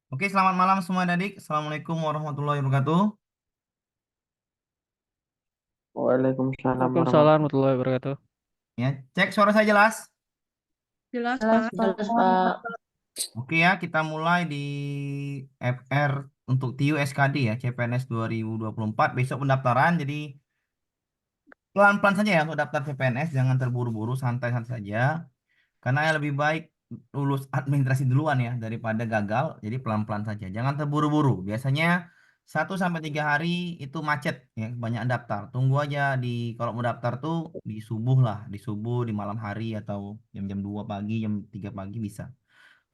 Oke, selamat malam semua adik. Assalamualaikum warahmatullahi wabarakatuh. Waalaikumsalam Waalaikumsalam warahmatullahi warahmatullahi wabarakatuh. Ya, cek suara saya jelas. Jelas, wabarakatuh. Pak. Jelas, Pak. Oke ya, kita mulai di FR untuk TIU SKD ya, CPNS 2024. Besok pendaftaran, jadi pelan-pelan saja ya untuk daftar CPNS. Jangan terburu-buru, santai-santai saja. Karena yang lebih baik lulus administrasi duluan ya daripada gagal. Jadi pelan-pelan saja. Jangan terburu-buru. Biasanya 1 sampai 3 hari itu macet ya, banyak daftar. Tunggu aja kalau mau daftar tuh di subuh lah, di subuh, di malam hari atau jam-jam 2 pagi, jam 3 pagi bisa.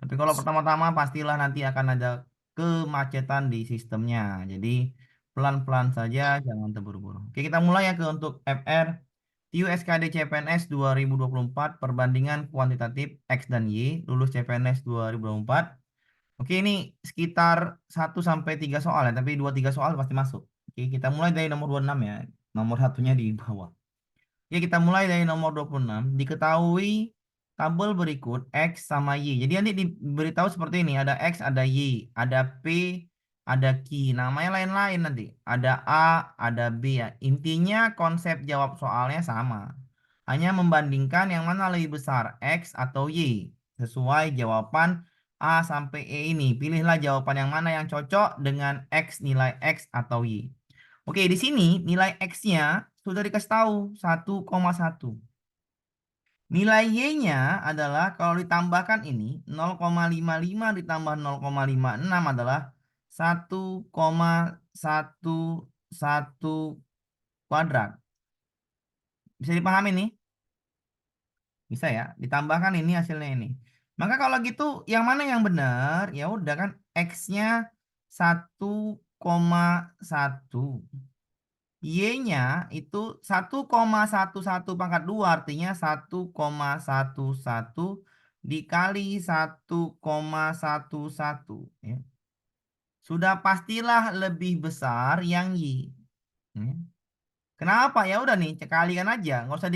Tapi kalau pertama-tama pastilah nanti akan ada kemacetan di sistemnya. Jadi pelan-pelan saja, jangan terburu-buru. Oke, kita mulai ya untuk FR. TIU SKD CPNS 2024 perbandingan kuantitatif X dan Y lulus CPNS 2024. Oke, ini sekitar 1 sampai 3 soal ya, tapi 2 3 soal pasti masuk. Oke, kita mulai dari nomor 26 ya. Nomor satunya di bawah. Oke, kita mulai dari nomor 26. Diketahui tabel berikut X sama Y. Jadi nanti diberitahu seperti ini. Ada X, ada Y, ada P, ada Q. Namanya lain-lain nanti. Ada A, ada B ya. Intinya konsep jawab soalnya sama. Hanya membandingkan yang mana lebih besar, X atau Y. Sesuai jawaban A sampai E ini. Pilihlah jawaban yang mana yang cocok dengan X, nilai X atau Y. Oke, di sini nilai X-nya sudah dikasih tahu 1,1. Nilai Y-nya adalah kalau ditambahkan ini 0,55 ditambah 0,56 adalah 1,11 kuadrat. Bisa dipahami nih? Bisa ya, ditambahkan ini hasilnya ini. Maka kalau gitu yang mana yang benar? Ya udah kan X-nya 1,1. Y-nya itu 1,11 pangkat 2 artinya 1,11 dikali 1,11 ya. Sudah pastilah lebih besar yang Y. Ya. Kenapa? Ya udah nih, kalikan aja, nggak usah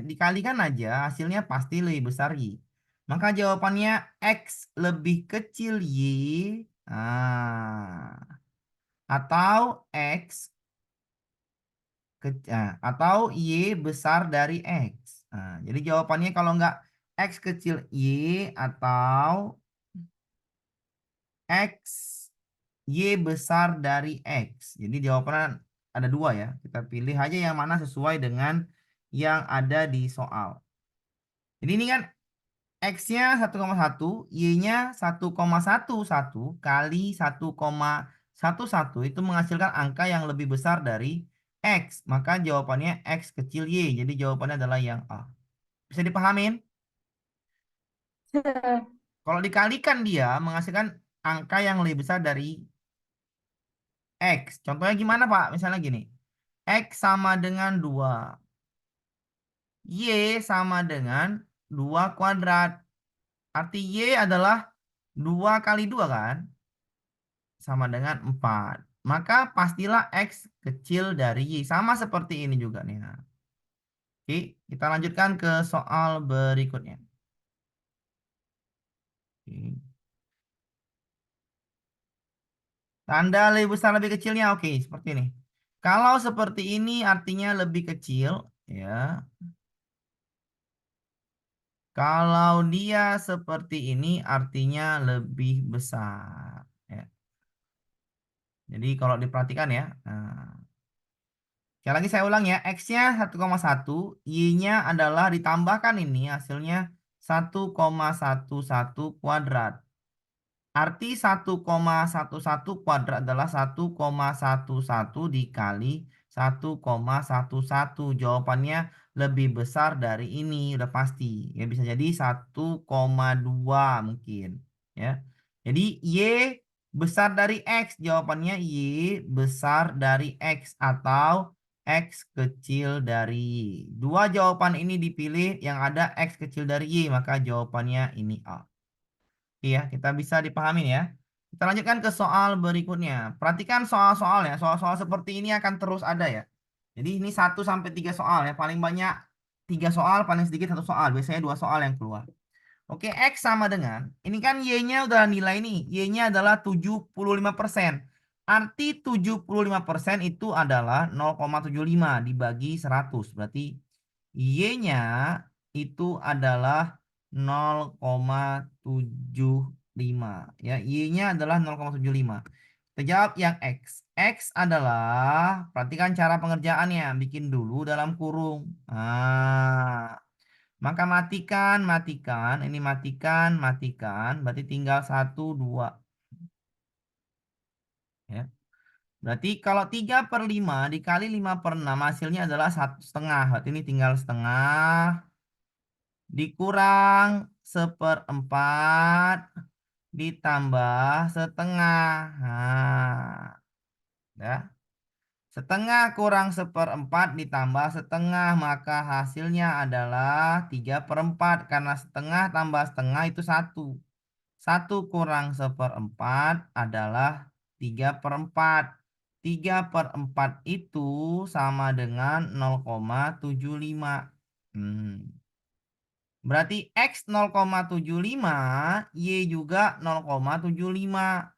dikalikan aja, hasilnya pasti lebih besar Y. Maka jawabannya X lebih kecil Y. Atau X atau Y besar dari X. Jadi jawabannya kalau nggak X kecil Y atau X Y besar dari X. Jadi jawabannya ada dua ya. Kita pilih aja yang mana sesuai dengan yang ada di soal. Jadi ini kan X-nya 1,1, Y-nya 1,11 kali 1,11 itu menghasilkan angka yang lebih besar dari X. Maka jawabannya X kecil Y. Jadi jawabannya adalah yang A. Bisa dipahamin? Kalau dikalikan dia menghasilkan angka yang lebih besar dari X. Contohnya gimana Pak? Misalnya gini. X sama dengan 2. Y sama dengan 2 kuadrat. Arti Y adalah 2 kali 2 kan? Sama dengan 4. Maka pastilah X kecil dari Y. Sama seperti ini juga nih. Nah, oke, kita lanjutkan ke soal berikutnya. Oke. Tanda lebih besar lebih kecilnya oke seperti ini. Kalau seperti ini artinya lebih kecil ya. Kalau dia seperti ini artinya lebih besar ya. Jadi kalau diperhatikan ya. Sekali lagi saya ulang ya, X-nya 1,1, Y-nya adalah ditambahkan ini hasilnya 1,11 kuadrat. Arti 1,11 kuadrat adalah 1,11 dikali 1,11. Jawabannya lebih besar dari ini, udah pasti. Ya bisa jadi 1,2 mungkin. Ya. Jadi Y besar dari X. Jawabannya Y besar dari X atau X kecil dari Y. Dua jawaban ini dipilih yang ada X kecil dari Y, maka jawabannya ini A. Iya, kita bisa dipahami ya. Kita lanjutkan ke soal berikutnya. Perhatikan soal-soalnya. Soal-soal seperti ini akan terus ada ya. Jadi ini 1 sampai 3 soal ya. Paling banyak 3 soal, paling sedikit 1 soal. Biasanya 2 soal yang keluar. Oke, X sama dengan, ini kan Y-nya udah nilai nih, Y-nya adalah 75%. Arti 75% itu adalah 0,75 dibagi 100. Berarti Y-nya itu adalah 0,75. Ya, Y-nya adalah 0,75. Kita jawab yang X. X adalah, perhatikan cara pengerjaannya. Bikin dulu dalam kurung. Maka matikan, matikan. Ini matikan, matikan. Berarti tinggal 1, 2. Ya. Berarti kalau 3/5 dikali 5/6 hasilnya adalah 1,5. Berarti ini tinggal setengah dikurang 1/4 ditambah setengah. Nah, ya. Setengah kurang 1/4 ditambah setengah, maka hasilnya adalah 3/4. Karena setengah tambah setengah itu 1. 1 kurang 1/4 adalah 3/4. 3/4 itu sama dengan 0,75. Berarti X 0,75, Y juga 0,75.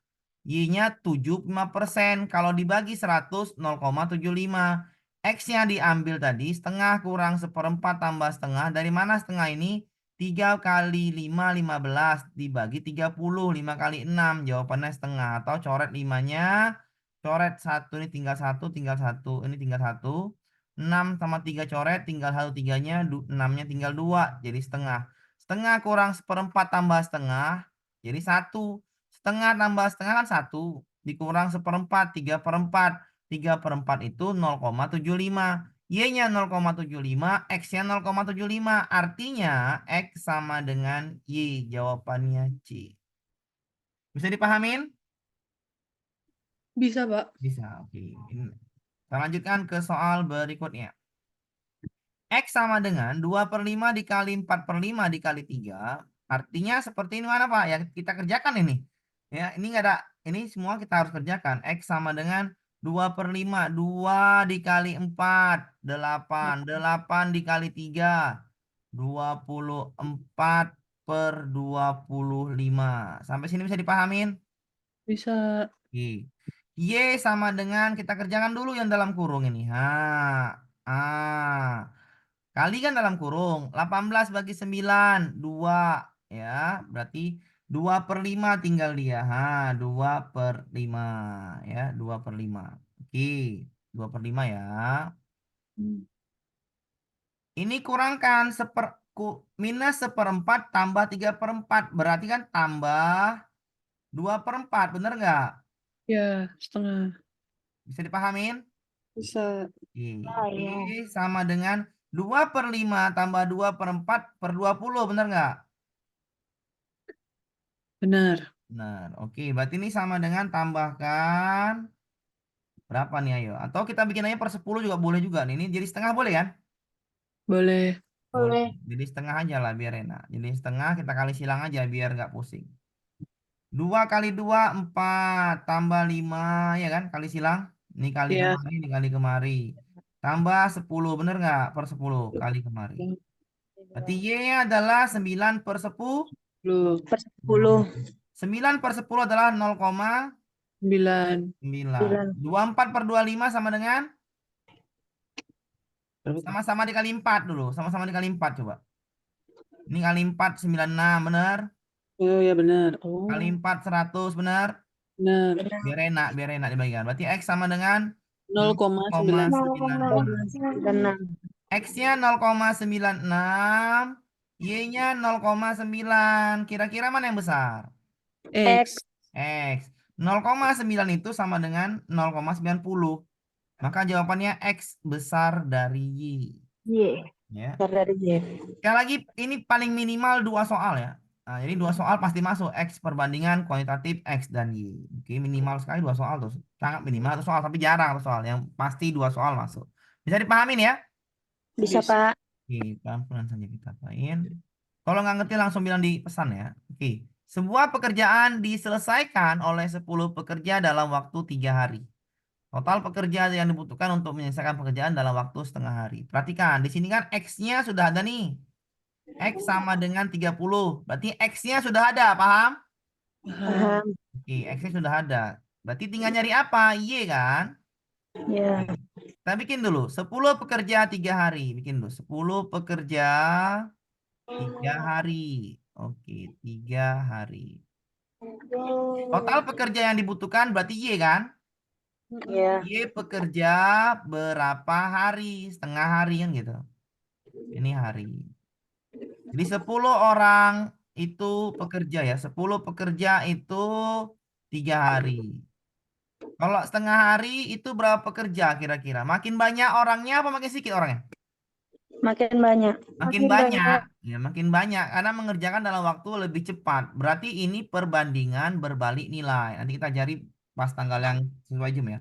Y-nya 75%. Kalau dibagi 100, 0,75. X-nya diambil tadi, setengah kurang 1/4 tambah setengah. Dari mana setengah ini? 3 kali 5, 15. Dibagi 30. 5 kali 6. Jawabannya setengah. Atau coret 5-nya. Coret 1. Ini tinggal 1, tinggal 1. Ini tinggal 1. 6 sama 3 coret, tinggal 1 3-nya. 6-nya tinggal 2. Jadi setengah. Setengah kurang 1/4 tambah setengah. Jadi 1. Setengah tambah setengah kan 1. Dikurang 1/4, 3/4. 3/4 itu 0,75. Y-nya 0,75, X-nya 0,75. Artinya X sama dengan Y. Jawabannya C. Bisa dipahamin? Bisa, Pak. Bisa, oke. Kita lanjutkan ke soal berikutnya. X sama dengan 2/5 dikali 4/5 dikali 3. Artinya seperti ini mana Pak? Ya kita kerjakan ini. Ya, ini enggak ada. Ini semua kita harus kerjakan. X sama dengan 2/5. 2 dikali 4. 8. 8 dikali 3. 24/25. Sampai sini bisa dipahamin? Bisa. Oke. Y sama dengan, kita kerjakan dulu yang dalam kurung ini. Kali kan dalam kurung. 18 bagi 9, 2. Ya, berarti 2/5 tinggal dia. 2/5. Ya, 2/5. Oke, 2/5 ya. Ini kurangkan minus 1/4 tambah 3/4. Berarti kan tambah 2/4. Bener nggak? Ya, setengah. Bisa dipahamin? Bisa. Oke, sama dengan 2/5 tambah 2/4 per 20, bener nggak? Benar. Benar. Oke, berarti ini sama dengan tambahkan berapa nih ayo? Atau kita bikin aja per 10 juga boleh juga nih. Ini jadi setengah boleh kan? Boleh. Boleh. Jadi setengah aja lah biar enak. Jadi setengah kita kali silang aja biar nggak pusing. 2 kali 2 4 tambah 5 ya kan? Kali silang. Ini kali Ya. kemari, ini kali kemari. Tambah 10 bener nggak? Per 10 kali kemari. Berarti Y adalah 9/10. Belum. 10. 9/10 adalah 0,9. 9. 24/25 sama dengan, Berapa tuh? sama-sama dikali 4 dulu. Sama-sama dikali 4 coba. Ini kali 4 96 bener. Oh, ya benar. Oh, Kali 4 100 bener. benar. Biar enak dibagikan. Berarti X sama dengan 0,9. 0,96. 0,96. X-nya 0,96. Y-nya 0,9. Kira-kira mana yang besar? X. X. 0,9 itu sama dengan 0,90. Maka jawabannya X besar dari Y. Y. Ya. Besar dari Y. Sekali lagi, ini paling minimal 2 soal ya. Nah, jadi 2 soal pasti masuk. X perbandingan kuantitatif X dan Y. Oke, minimal sekali 2 soal tuh. Sangat minimal 1 soal, tapi jarang 1 soal. Yang pasti 2 soal masuk. Bisa dipahamin ya? Bisa, Pak. Oke, pelan-pelan saja kita apain. Kalau nggak ngerti langsung bilang di pesan ya. Oke. Sebuah pekerjaan diselesaikan oleh 10 pekerja dalam waktu 3 hari. Total pekerja yang dibutuhkan untuk menyelesaikan pekerjaan dalam waktu setengah hari. Perhatikan, di sini kan X-nya sudah ada nih. X sama dengan 30. Berarti X-nya sudah ada, paham? Paham. Oke, X-nya sudah ada. Berarti tinggal nyari apa? Y kan? Ya. Kita bikin dulu. 10 pekerja 3 hari. Bikin dulu. 10 pekerja 3 hari. Oke, 3 hari. Total pekerja yang dibutuhkan berarti Y kan? Ya. Y pekerja berapa hari? Setengah hari kan gitu. Ini hari. Jadi 10 orang itu pekerja ya. 10 pekerja itu 3 hari. Kalau setengah hari itu berapa pekerja kira-kira? Makin banyak orangnya apa makin sedikit orangnya? Makin banyak. Makin banyak. Ya, makin banyak karena mengerjakan dalam waktu lebih cepat. Berarti ini perbandingan berbalik nilai. Nanti kita cari pas tanggal yang sesuai jam ya.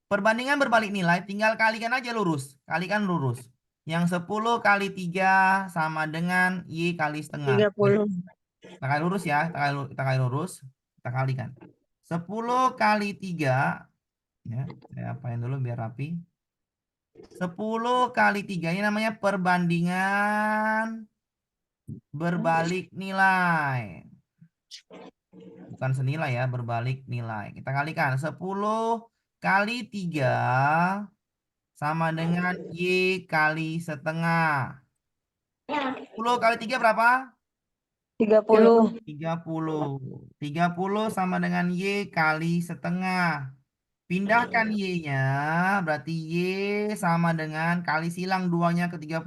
Perbandingan berbalik nilai tinggal kalikan aja lurus. Kalikan lurus. Yang 10 kali 3 sama dengan Y kali setengah. 30. Kita kali lurus ya. Kita kali lurus. Kita kalikan. 10 kali 3. Ya, saya apain dulu biar rapi. 10 kali 3 ini namanya perbandingan berbalik nilai. Bukan senilai ya, berbalik nilai. Kita kalikan 10 kali 3 sama dengan Y kali setengah. 10 kali 3 berapa? 30. 30. 30 sama dengan Y kali setengah. Pindahkan Y-nya, berarti Y sama dengan kali silang 2-nya ke 30.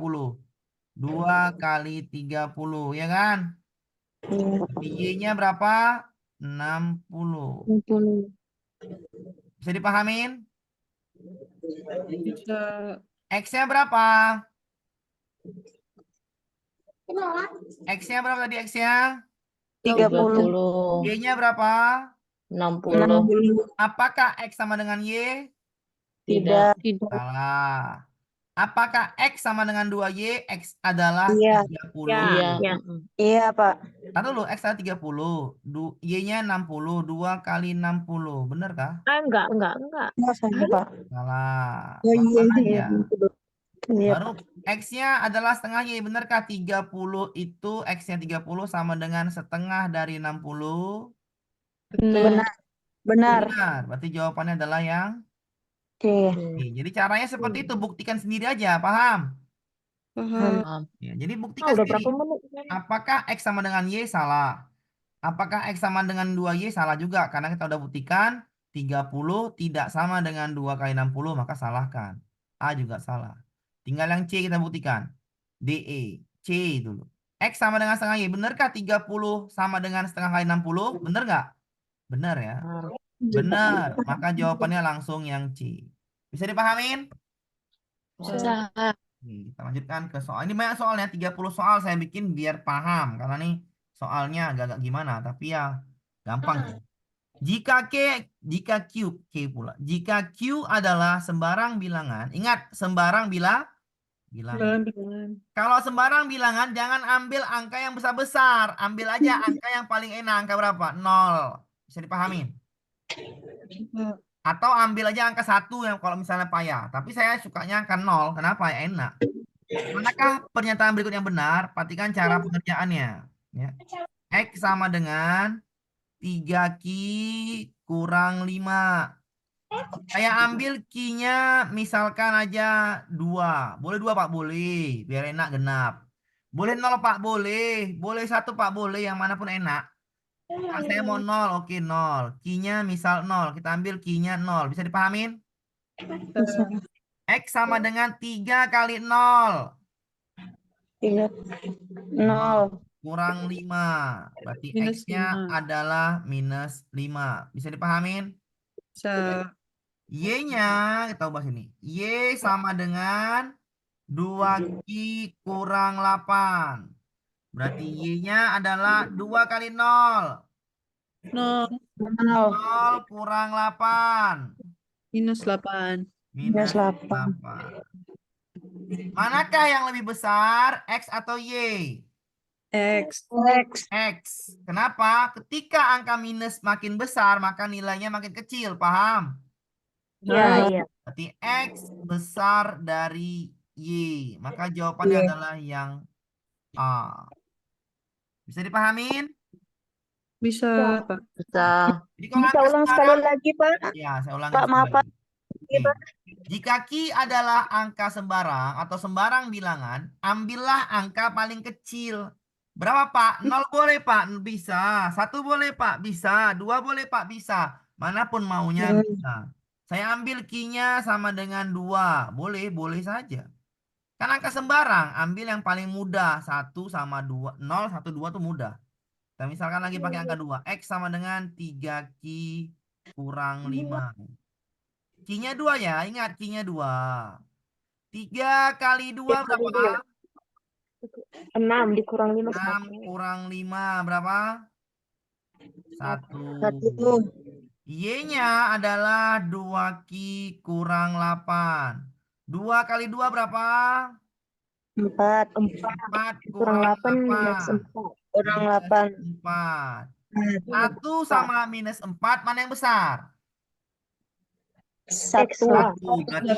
2 kali 30, ya kan? Berarti Y-nya berapa? 60. 60. Bisa dipahamin? Bisa. X-nya berapa? X-nya berapa tadi X-nya? 30. Y-nya berapa? 60. Apakah X sama dengan Y? Tidak. Salah. Apakah X sama dengan 2Y? X adalah Iya. 30. Iya. Iya, Pak. Tahan dulu, X adalah 30. Y-nya 60. 2 kali 60. Benar kah? Enggak saja, Pak. Salah. Oh, iya, Pelan iya. aja. Iya, Baru X-nya adalah setengah Y. Benarkah 30 itu X-nya 30 sama dengan setengah dari 60? Benar. Benar. Benar. Berarti jawabannya adalah yang Oke. C. Jadi caranya seperti itu. Buktikan sendiri aja. Paham? Paham. Ya, jadi buktikan sendiri. Apakah X sama dengan Y? Salah. Apakah X sama dengan 2Y? Salah juga. Karena kita udah buktikan 30 tidak sama dengan 2 kali 60. Maka salahkan. A juga salah. Tinggal yang C kita buktikan. DE. C dulu. X sama dengan setengah Y. Benarkah 30 sama dengan setengah kali 60? Benar nggak? Benar ya. Benar. Maka jawabannya langsung yang C. Bisa dipahamin? Bisa. Kita lanjutkan ke soal. Ini banyak soalnya. 30 soal saya bikin biar paham. Karena nih soalnya agak-agak gimana. Tapi ya gampang. Jika Q, Q pula. Jika Q adalah sembarang bilangan. Ingat, sembarang bilangan. Bilangan. Kalau sembarang bilangan, jangan ambil angka yang besar-besar. Ambil aja angka yang paling enak. Angka berapa? 0. Bisa dipahamin? Atau ambil aja angka 1 yang kalau misalnya payah. Tapi saya sukanya angka 0. Kenapa? Ya enak. Manakah pernyataan berikut yang benar? Perhatikan cara pengerjaannya. Ya. X sama dengan 3Q kurang 5. Saya ambil Q-nya misalkan aja 2. Boleh 2 Pak? Boleh. Biar enak genap. Boleh 0 Pak? Boleh. Boleh 1 Pak? Boleh. Yang manapun enak. Pak, saya mau 0. Oke 0. Q-nya misal 0. Kita ambil Q-nya 0. Bisa dipahamin? X sama dengan 3 kali 0. 0. Kurang 5. Berarti Minus X-nya 5. adalah minus 5. Bisa dipahamin? Bisa. Y-nya, kita ubah sini. Y sama dengan 2Q kurang 8. Berarti Y-nya adalah 2 kali 0. 0. 0 kurang 8. Minus 8. Minus 8. Manakah yang lebih besar, X atau Y? X. X. Kenapa? Ketika angka minus makin besar, maka nilainya makin kecil. Paham? Iya. Berarti X besar dari Y. Maka jawabannya adalah yang A. Bisa dipahamin? Bisa, Ya. Pak. Bisa. Jadi kalau Bisa angka ulang sekali sembarang, lagi, Pak? ya saya ulangi Pak, sekali maaf, Pak. lagi. Oke. Jika Ki adalah angka sembarang atau sembarang bilangan, ambillah angka paling kecil. Berapa, Pak? 0 boleh, Pak? Bisa. 1 boleh, Pak? Bisa. 2 boleh, Pak? Bisa. Manapun maunya bisa. Saya ambil Ki-nya sama dengan 2. Boleh, boleh saja. Kan angka sembarang, ambil yang paling mudah. 1 sama 2. 0, 1, 2 itu mudah. Kita misalkan lagi pakai angka 2. X sama dengan 3 Ki kurang 5. Ki-nya 2 ya, ingat Ki-nya 2. 3 kali 2 berapa? 6 dikurang 5, 6 kurang 5 berapa? 1. 1. Y-nya adalah 2 Ki kurang 8. 2 kali 2 berapa? 4. 4 Kurang kurang 8 minus 8. 4. Kurang Minus 8. 4. 1 sama minus 4 mana yang besar? 1. 1. Berarti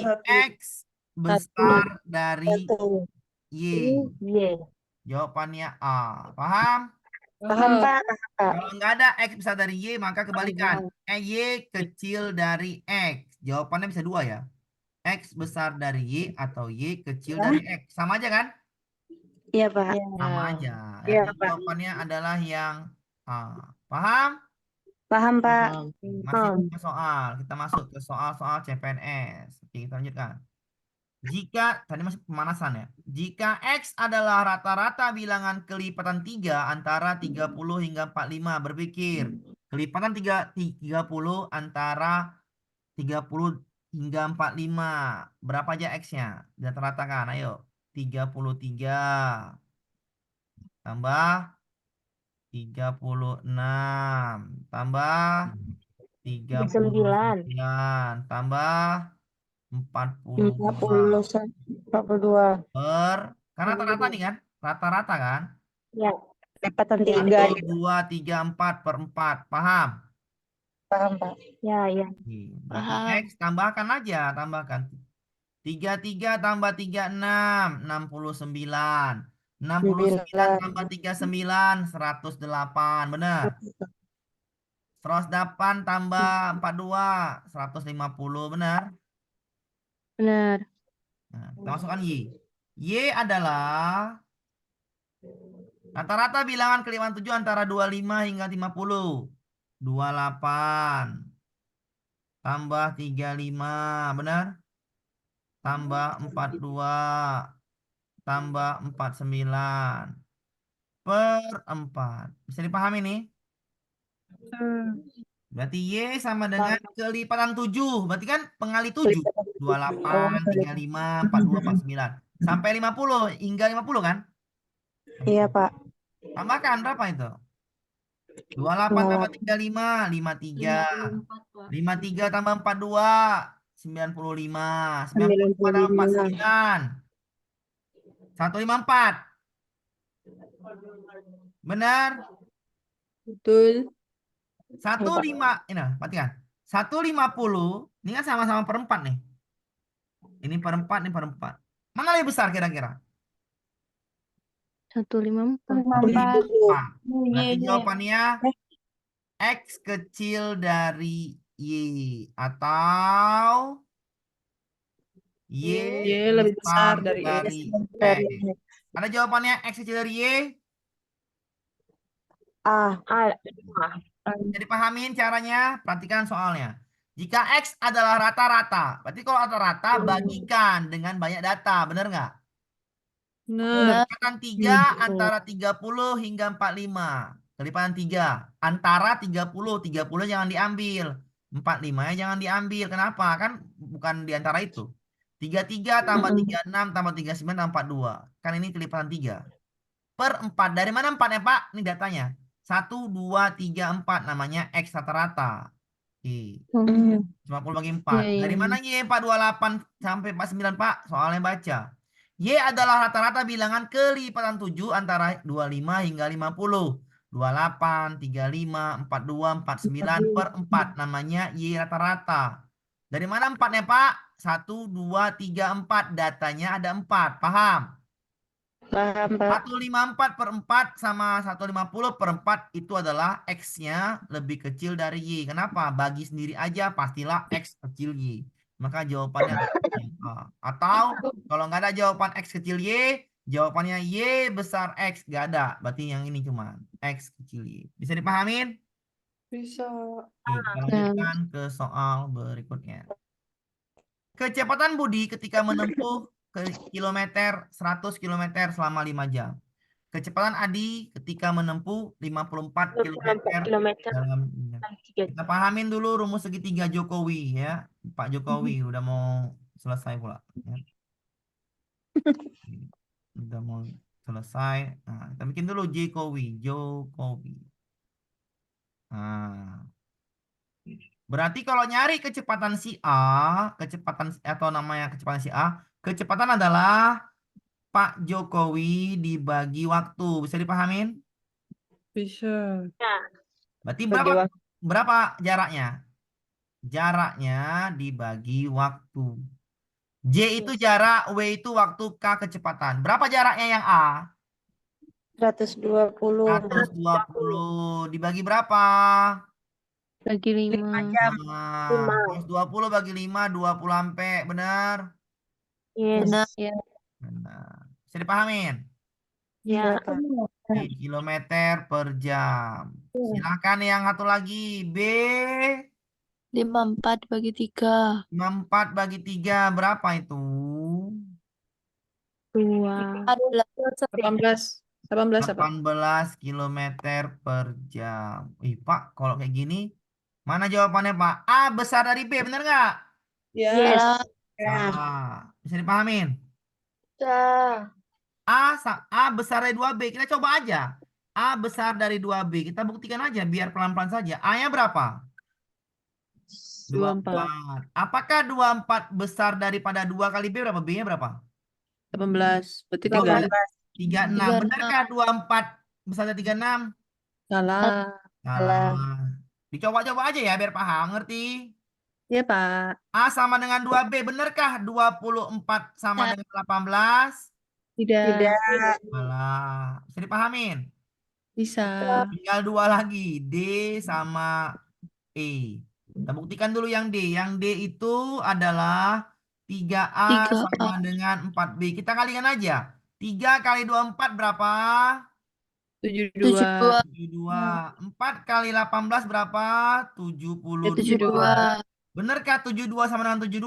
X besar dari 1. Y. Y. Jawabannya A. Paham? Paham, Pak? Kalau nggak ada X besar dari Y, maka kebalikan. Y kecil dari X. Jawabannya bisa 2 ya. X besar dari Y atau Y kecil dari X. Sama aja kan? Iya, Pak. Sama aja. Iya, Jadi Pak. jawabannya adalah yang A. Paham? Paham, Pak. Masih punya soal. Kita masuk ke soal-soal CPNS. Oke, kita lanjutkan. Jika, tadi masih pemanasan ya. Jika X adalah rata-rata bilangan kelipatan 3 antara 30 hingga 45. Berpikir, kelipatan 30 antara 30 hingga 45. Berapa aja X-nya? Rata-rata kan, ayo. 33 tambah 36 tambah 9. 39 tambah 42 42. karena rata-rata nih kan, rata-rata kan, Ya. Lipatan 3. 1, 2, 3, 4 per 4, paham? Paham, Pak? Ya, ya. Berarti X tambahkan aja, tambahkan 33 tambah 36, 69. 69 tambah 39, 108, bener. 108 tambah 42, 150, benar. Benar. Nah, kita masukkan Y. Y adalah rata-rata bilangan kelima 7 antara 25 hingga 50. 28 tambah 35, benar? Tambah 42 tambah 49 per 4. Bisa dipahami nih? Berarti Y sama dengan kelipatan 7. Berarti kan pengali 7. 28, 35, 42, 49. Sampai 50 hingga 50 kan? Iya, Pak. Tambahkan berapa itu? 28 tambah 35, 53. 53 tambah 42, 95. 94 tambah 49, 154. Benar? Betul. 15, ini perhatikan. 150, ini kan sama-sama per 4 nih. Ini per 4, ini per 4. Mana lebih besar kira-kira? 154. 154. Berarti jawabannya X kecil dari Y atau Y Y lebih besar dari dari Dari X. Ada jawabannya X kecil dari Y? A. Jadi pahamin caranya, perhatikan soalnya. Jika X adalah rata-rata, berarti kalau rata-rata bagikan dengan banyak data, benar nggak? Benar. Kelipatan 3 antara 30 hingga 45. Kelipatan 3 antara 30. 30 jangan diambil. 45-nya jangan diambil. Kenapa? Kan bukan di antara itu. 33 tambah 36 tambah 39 tambah 42. Kan ini kelipatan 3. Per 4. Dari mana 4 ya Pak? Ini datanya. 1, 2, 3, 4. Namanya X rata-rata. Oke. 50 bagi 4. Dari mana Y 428 sampai 49 Pak? Soalnya baca. Y adalah rata-rata bilangan kelipatan 7 antara 25 hingga 50. 28, 35, 42, 49 per 4. Namanya Y rata-rata. Dari mana 4-nya Pak? 1, 2, 3, 4. Datanya ada 4. Paham? Paham, Pak. 154 per 4 sama 150 per 4 itu adalah X-nya lebih kecil dari Y. Kenapa? Bagi sendiri aja pastilah X kecil Y. Maka jawabannya adalah yang A. Atau kalau nggak ada jawaban X kecil Y, jawabannya Y besar X. Nggak ada. Berarti yang ini cuma X kecil Y. Bisa dipahamin? Bisa. Oke, kita lanjutkan ke soal berikutnya. Kecepatan Budi ketika menempuh ke kilometer 100 kilometer selama 5 jam. Kecepatan Adi ketika menempuh 54 kilometer 24 kilometer dalam dalam 3 kita jam. pahamin dulu rumus segitiga Jokowi ya. Pak Jokowi udah mau selesai pula ya. Udah mau selesai. Nah, kita bikin dulu Jokowi. Nah, berarti kalau nyari kecepatan si A, atau namanya kecepatan si A, kecepatan adalah Pak Jokowi dibagi waktu. Bisa dipahamin? Bisa. Berarti Bagi berapa waktu. berapa jaraknya? Jaraknya dibagi waktu. J itu jarak, W itu waktu, K kecepatan. Berapa jaraknya yang A? 120 120 dibagi berapa? bagi 5 Nah, 120 bagi 5, 20 ampere. Benar? Yes. Ya. Benar. Bisa dipahamin? Ya, Pak. Oke, kilometer per jam. Silakan yang satu lagi. B. 54 bagi 3. 54 bagi 3 berapa itu? 2. 18. 18 apa? 18 kilometer per jam. Ih, Pak, kalau kayak gini, mana jawabannya, Pak? A besar dari B, bener nggak? Ya. Yes. Salah. Bisa dipahamin? Ya. A besar dari 2B. Kita coba aja. A besar dari 2B. Kita buktikan aja, biar pelan-pelan saja. A-nya berapa? 24. Apakah 24 besar daripada 2 kali B berapa? B-nya berapa? 18. Berarti 2 3. kali 36. 36. Benarkah 24 besar dari 36? Salah. Salah. Dicoba-coba aja ya biar paham, ngerti? Ya, Pak. A sama dengan 2B, benarkah 24 sama dengan 18? Tidak. Tidak. Salah. Bisa dipahamin? Bisa. Tinggal 2 lagi, D sama E. Kita buktikan dulu yang D. Yang D itu adalah 3A 3A. sama dengan 4B. Kita kalikan aja. 3 kali 24 berapa? 72. 72. 4 kali 18 berapa? 72. 72. Benarkah 72 sama dengan 72?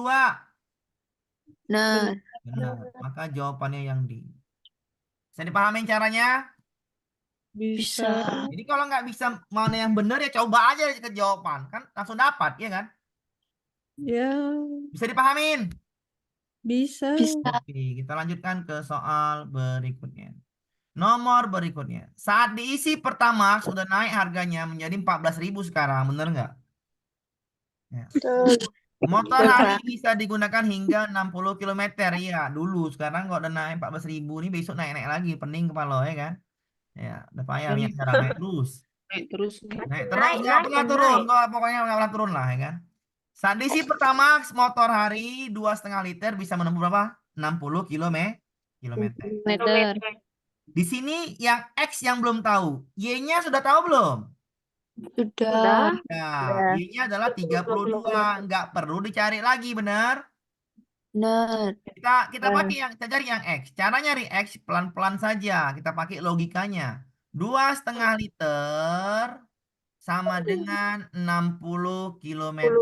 Benar. Benar. Maka jawabannya yang D. Bisa dipahamin caranya? Bisa. Jadi kalau nggak bisa mana yang benar ya coba aja ke jawaban. Kan langsung dapat, ya kan? Ya. Bisa dipahamin? Bisa. Bisa. Oke, kita lanjutkan ke soal berikutnya. Nomor berikutnya. Saat diisi Pertamax sudah naik harganya menjadi 14.000 sekarang. Bener nggak? Ya. Motor hari bisa digunakan hingga 60 km. Iya, dulu. Sekarang kok udah naik 14.000 nih besok naik-naik lagi. Pening kepala ya kan? Ya, udah payah minyak sekarang naik terus. Naik terus nih. Naik terus nggak pernah turun. Kok pokoknya nggak pernah turun lah ya kan? Saat diisi Pertamax motor hari 2,5 liter bisa menempuh berapa? 60 kilometer. Meter. Di sini yang X yang belum tahu. Y-nya sudah tahu belum? Sudah. Nah, Y-nya adalah 32. Nggak perlu dicari lagi, benar? Benar. Kita pakai kita cari yang X. Cara nyari X pelan-pelan saja. Kita pakai logikanya. 2,5 liter sama dengan 60 kilometer.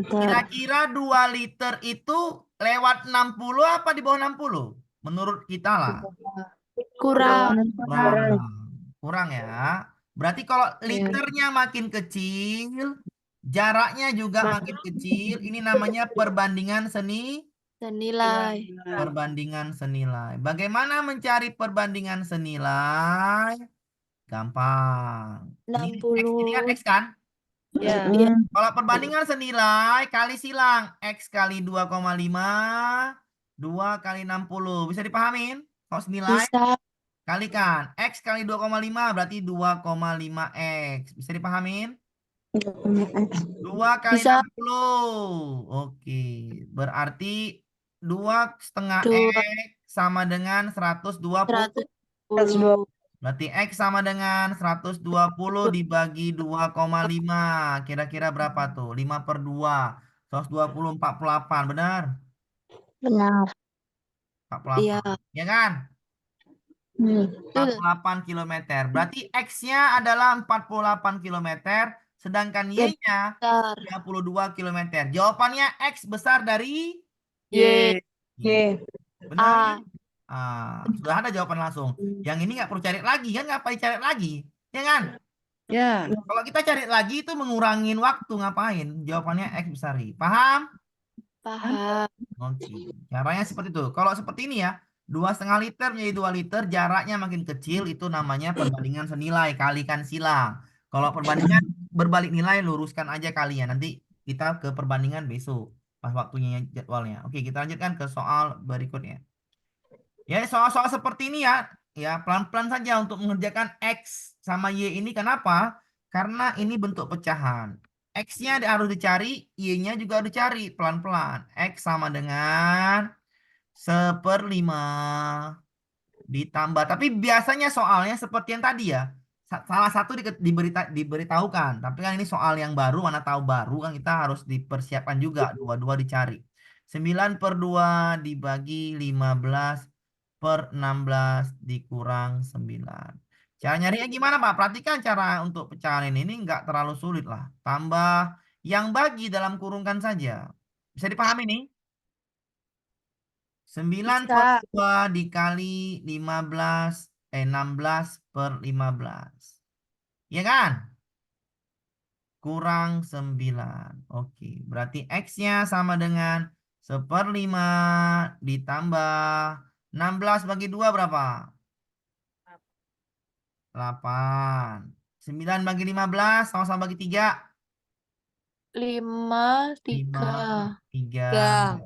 Kira-kira 2 liter itu lewat 60 apa di bawah 60? Menurut kita lah. Kurang. Kurang ya. Berarti kalau liternya makin kecil, jaraknya juga makin kecil. Ini namanya perbandingan Senilai. senilai. Bagaimana mencari perbandingan senilai? Gampang. Ini X, ini kan 60. X kan? Ya. Kalau perbandingan senilai kali silang X kali 2,5, 2 kali 60. Bisa dipahamin? Kalau senilai Bisa. kalikan X kali 2,5 berarti 2,5X. Bisa dipahamin? 2 kali Bisa. 60. Oke. Berarti 2,5 2, X sama dengan 120. 120. Berarti X sama dengan 120 dibagi 2,5. Kira-kira berapa tuh? 5 per 2. 120, 48. Benar? Benar. Iya. 48. Ya kan? Betul. 48 kilometer. Berarti X-nya adalah 48 kilometer. Sedangkan Y-nya Besar. 32 kilometer. Jawabannya X besar dari Y. Y. Benar? A. Sudah ada jawaban langsung. Yang ini nggak perlu cari lagi kan? Ngapain cari lagi? Ya kan? Ya. Kalau kita cari lagi itu mengurangin waktu ngapain? Jawabannya X besar Y. Paham? Paham. Oke. Caranya seperti itu. Kalau seperti ini ya, 2,5 liter menjadi 2 liter, jaraknya makin kecil, itu namanya perbandingan senilai, kalikan silang. Kalau perbandingan berbalik nilai, luruskan aja kalian. Nanti kita ke perbandingan besok, pas waktunya jadwalnya. Oke, kita lanjutkan ke soal berikutnya. Ya, soal-soal seperti ini ya pelan-pelan saja untuk mengerjakan X sama Y ini. Kenapa? Karena ini bentuk pecahan. X-nya harus dicari, Y-nya juga harus dicari pelan-pelan. X sama dengan 1/5 ditambah. Tapi biasanya soalnya seperti yang tadi ya. Salah satu diberitahukan. Tapi kan ini soal yang baru, mana tahu baru kan kita harus dipersiapkan juga. Dua-dua dicari. 9/2 dibagi 15/16 dikurang 9. Cara nyarinya gimana Pak? Perhatikan cara untuk pecahan ini nggak terlalu sulit lah. Tambah yang bagi dalam kurungkan saja. Bisa dipahami nih? 9 per Bisa. 2 dikali 16/15. Ya kan? Kurang 9. Oke, berarti X-nya sama dengan 1/5 ditambah 16 bagi 2 berapa? 8. 9 bagi 15 sama-sama bagi 3. 5, 5, 3. 3. 3.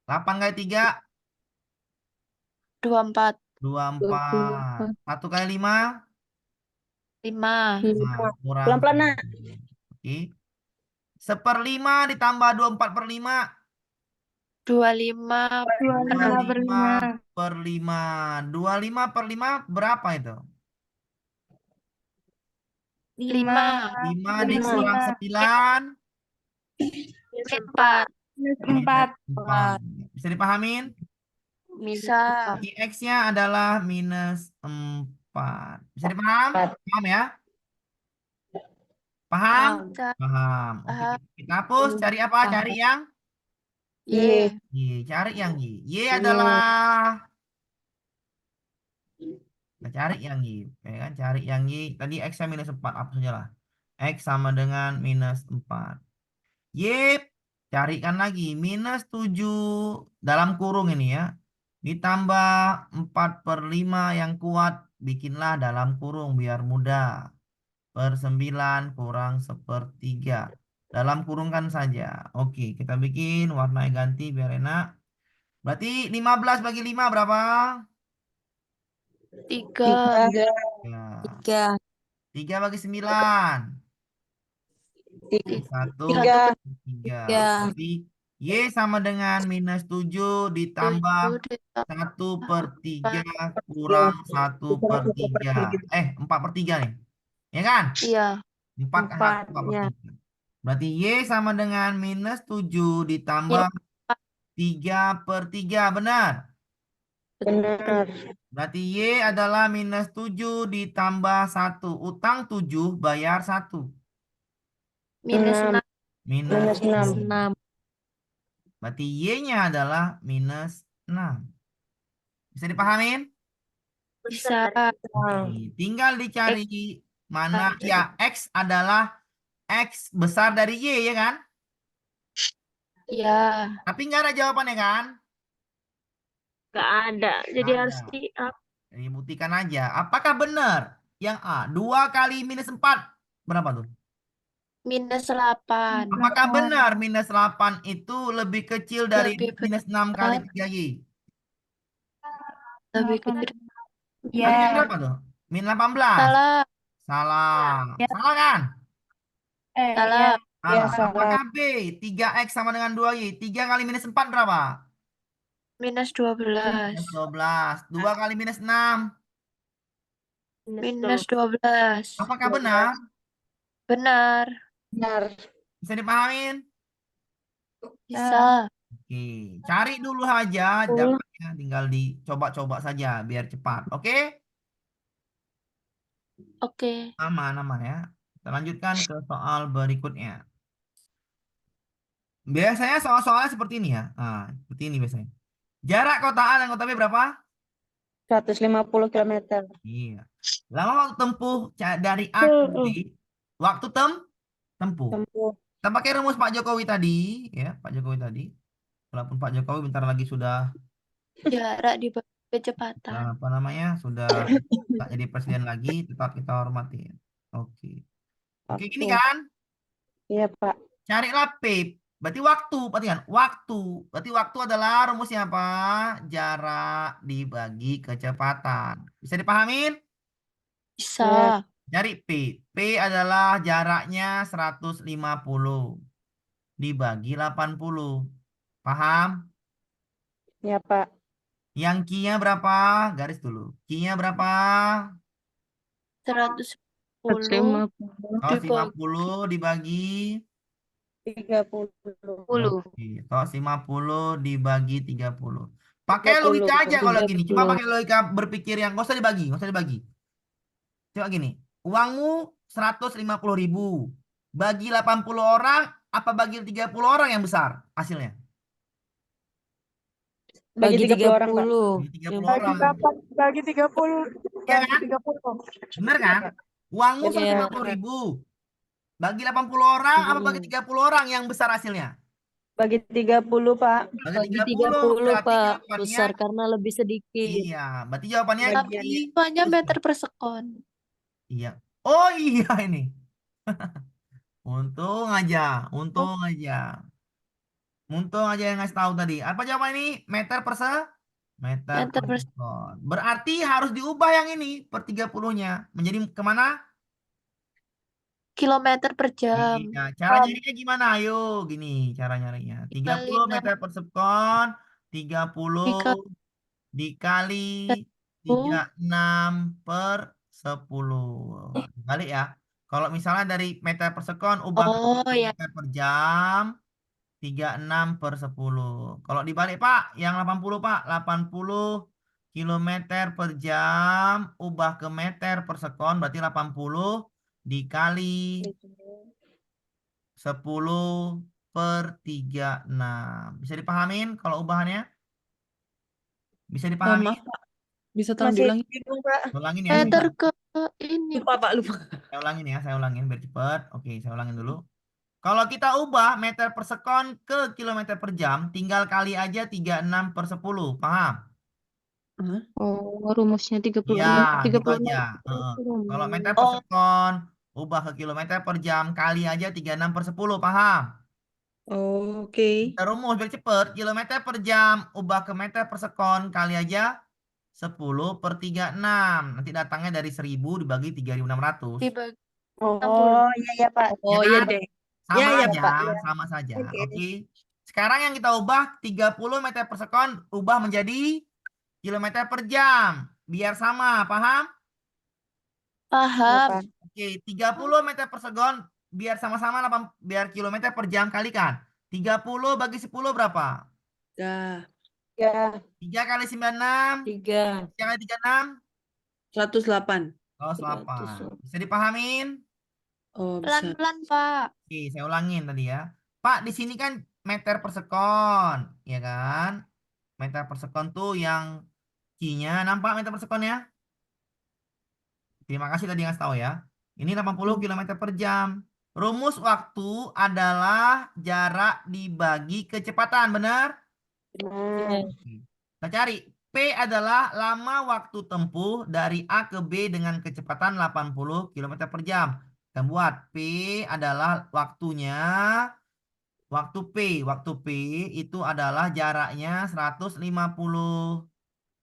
8 kali 3, 24. 24. 1 kali 5, 5. nah, kurang. Pelan-pelan, Nak. Oke. 1/5 ditambah 24/5. 25 per 25/5. 25/5 berapa itu? 5. 5 dikurang 9. 4. Minus 4. Bisa dipahamin? Bisa. Berarti X-nya adalah minus 4. Bisa dipaham? Paham ya? Paham? Bisa. Paham. Oke, Paham. kita hapus. Cari apa? Paham. Cari yang Y. Y. Cari yang Y. Y adalah Kita cari yang Y. Ya kan? Cari yang Y. Tadi X-nya minus 4. Apa saja lah. X sama dengan minus 4. Y. Carikan lagi. Minus 7 dalam kurung ini ya. Ditambah 4/5 yang kuat. Bikinlah dalam kurung biar mudah. Per 9 kurang 1/3. Dalam kurungkan saja. Oke, kita bikin warnanya ganti biar enak. Berarti 15 bagi 5 berapa? 3. Ya. 3 bagi 9. 1 Tiga. 3. Berarti Y sama dengan minus 7 ditambah 1/3 kurang 1/3. 4/3 nih. Ya kan? Iya. 4 kan 4/3. Berarti Y sama dengan minus 7 ditambah 3/3. Benar? Benar. Berarti Y adalah minus 7 ditambah 1. Utang 7 bayar 1. Minus 6. Minus Minus 6. 6. Berarti Y-nya adalah minus 6. Bisa dipahamin? Bisa. Oke, tinggal dicari mana. Ya, X adalah X besar dari Y, ya kan? Iya. Tapi nggak ada jawabannya kan? Gak ada. Jadi Nggak harus ada. di Jadi buktikan aja. Apakah benar? Yang A, 2 kali minus 4. Berapa tuh? Minus 8. Apakah benar minus 8 itu lebih kecil dari Lebih minus 6 kali 3Y? Lebih kecil. Tadi kan berapa tuh? Min 18. Salah. Salah. Salah kan? Salah. Salah. Apakah B? 3X sama dengan 2Y. 3 kali minus 4 berapa? minus 12. Minus 12. 2 kali minus 6. Minus 12. Apakah benar? Benar. Benar. Bisa dipahamin? Bisa. Oke, cari dulu aja dapatnya, tinggal dicoba-coba saja biar cepat. Oke, Oke. aman ya. Kita lanjutkan ke soal berikutnya. Biasanya soal-soalnya seperti ini ya. Nah, seperti ini biasanya. Jarak kota A dan kota B berapa? 150 km. Iya. Lama waktu tempuh dari A ke B. Waktu tempuh. Tempuh. Kita pakai rumus Pak Jokowi tadi, ya, Pak Jokowi tadi. Walaupun Pak Jokowi bentar lagi sudah Jarak dibagi kecepatan. apa namanya sudah tak jadi presiden lagi, tetap kita hormati. Oke. Oke, gini Oke. kan? Iya, Pak. Carilah P. Berarti waktu, perhatikan, waktu. Berarti waktu adalah rumusnya apa? Jarak dibagi kecepatan. Bisa dipahamin? Bisa. Cari P. P adalah jaraknya 150 dibagi 80. Paham? Iya, Pak. Yang Q-nya berapa? Garis dulu. Q-nya berapa? 110 150 dibagi 30. 10. Oke, 150 dibagi 30. Pakai logika aja kalau gini. Cuma pakai logika berpikir yang nggak usah dibagi, nggak usah dibagi. Coba gini, uangmu 150.000. Bagi 80 orang, apa bagi 30 orang yang besar hasilnya? Bagi 30 orang, Pak. Bagi 30 orang. Bagi 30. Iya kan? 30. Bener kan? Uangmu Iya. 150.000. Bagi 80 orang, apa bagi 30 orang yang besar hasilnya? Bagi 30, Pak. Bagi 30, berarti jawabannya besar karena lebih sedikit. iya. Berarti jawabannya Bagiannya. Q. Semuanya meter per sekon. Iya. Oh iya ini. Untung aja, untung aja. Untung aja yang ngasih tahu tadi. Apa jawaban ini? Meter per meter Meter per per sekon. Berarti harus diubah yang ini per 30-nya. Menjadi kemana? kilometer per jam. Iya, cara nyarinya gimana? Ayo, gini cara nyarinya. Dikali 30 meter per sekon, 30 Dikali dikali 1000. 36 per 10. Balik ya. Kalau misalnya dari meter per sekon ubah ke Oh ya. meter per jam, 36 per 10. Kalau dibalik Pak, yang 80 Pak, 80 kilometer per jam ubah ke meter per sekon berarti 80 dikali 10 per 36. Bisa dipahamin kalau ubahannya? Bisa dipahami? Maaf, Pak. Bisa tolong Masih diulangi? bingung, Pak. Ulangin ya. Meter ke ini. Lupa, Pak, lupa. Saya ulangin ya, saya ulangin biar cepet. Oke, saya ulangin dulu. Kalau kita ubah meter per sekon ke kilometer per jam, tinggal kali aja 36 per 10. Paham? Oh, rumusnya 36. Iya, gitu 36. aja. Heeh. Kalau meter per sekon, ubah ke kilometer per jam, kali aja 36 per 10. Paham? Oke. Kita rumus biar cepet. Kilometer per jam, ubah ke meter per sekon, kali aja 10 per 36. Nanti datangnya dari 1000 dibagi 3600. Dibagi Oh, iya, ya, Pak. Oh, Ya iya kan? deh. Sama Ya, ya, aja, Pak. sama saja. Oke. Oke. Sekarang yang kita ubah 30 meter per sekon ubah menjadi kilometer per jam. Biar sama, paham? paham. Pak. Oke, 30 meter per sekon biar sama-sama biar kilometer per jam kalikan. 30 bagi 10 berapa? Dah. Ya. 3 kali 96, 3. 3 kali 36, 108. 108. Bisa dipahamin? Oh, bisa. Pelan-pelan, Pak. Oke, saya ulangin tadi ya. Pak, di sini kan meter per sekon, ya kan? Meter per sekon tuh yang Q-nya nampak meter per sekon ya? Terima kasih tadi ngasih tahu ya. Ini 80 km per jam. Rumus waktu adalah jarak dibagi kecepatan, benar? Benar. Oke. Kita cari. P adalah lama waktu tempuh dari A ke B dengan kecepatan 80 km per jam. Kita buat P adalah waktunya. Waktu P itu adalah jaraknya 150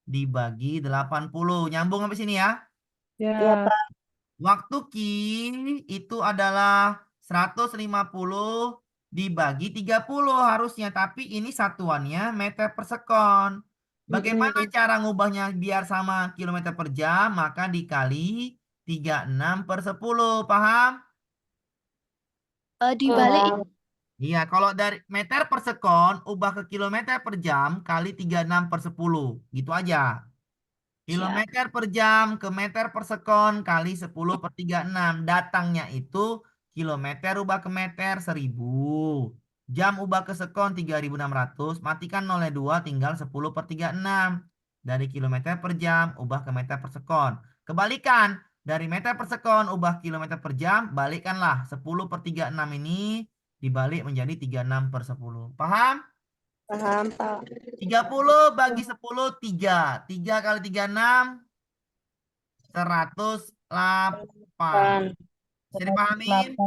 dibagi 80. Nyambung sampai sini ya. Ya, Pak. Waktu Q itu adalah 150 dibagi 30 harusnya. Tapi ini satuannya meter per sekon. Bagaimana cara ngubahnya biar sama kilometer per jam? Maka dikali 36/10. Paham? Dibalik. Iya, kalau dari meter per sekon, ubah ke kilometer per jam kali 36/10. Gitu aja. Kilometer per jam ke meter per sekon kali 10/36. Datangnya itu kilometer ubah ke meter 1000. Jam ubah ke sekon 3600. Matikan 0,2 tinggal 10/36. Dari kilometer per jam ubah ke meter per sekon. Kebalikan. Dari meter per sekon ubah kilometer per jam. Balikkanlah 10/36 ini dibalik menjadi 36/10. Paham? Paham, Pak. 30 bagi 10, 3. 3 kali 36, 108. Bisa dipahamin?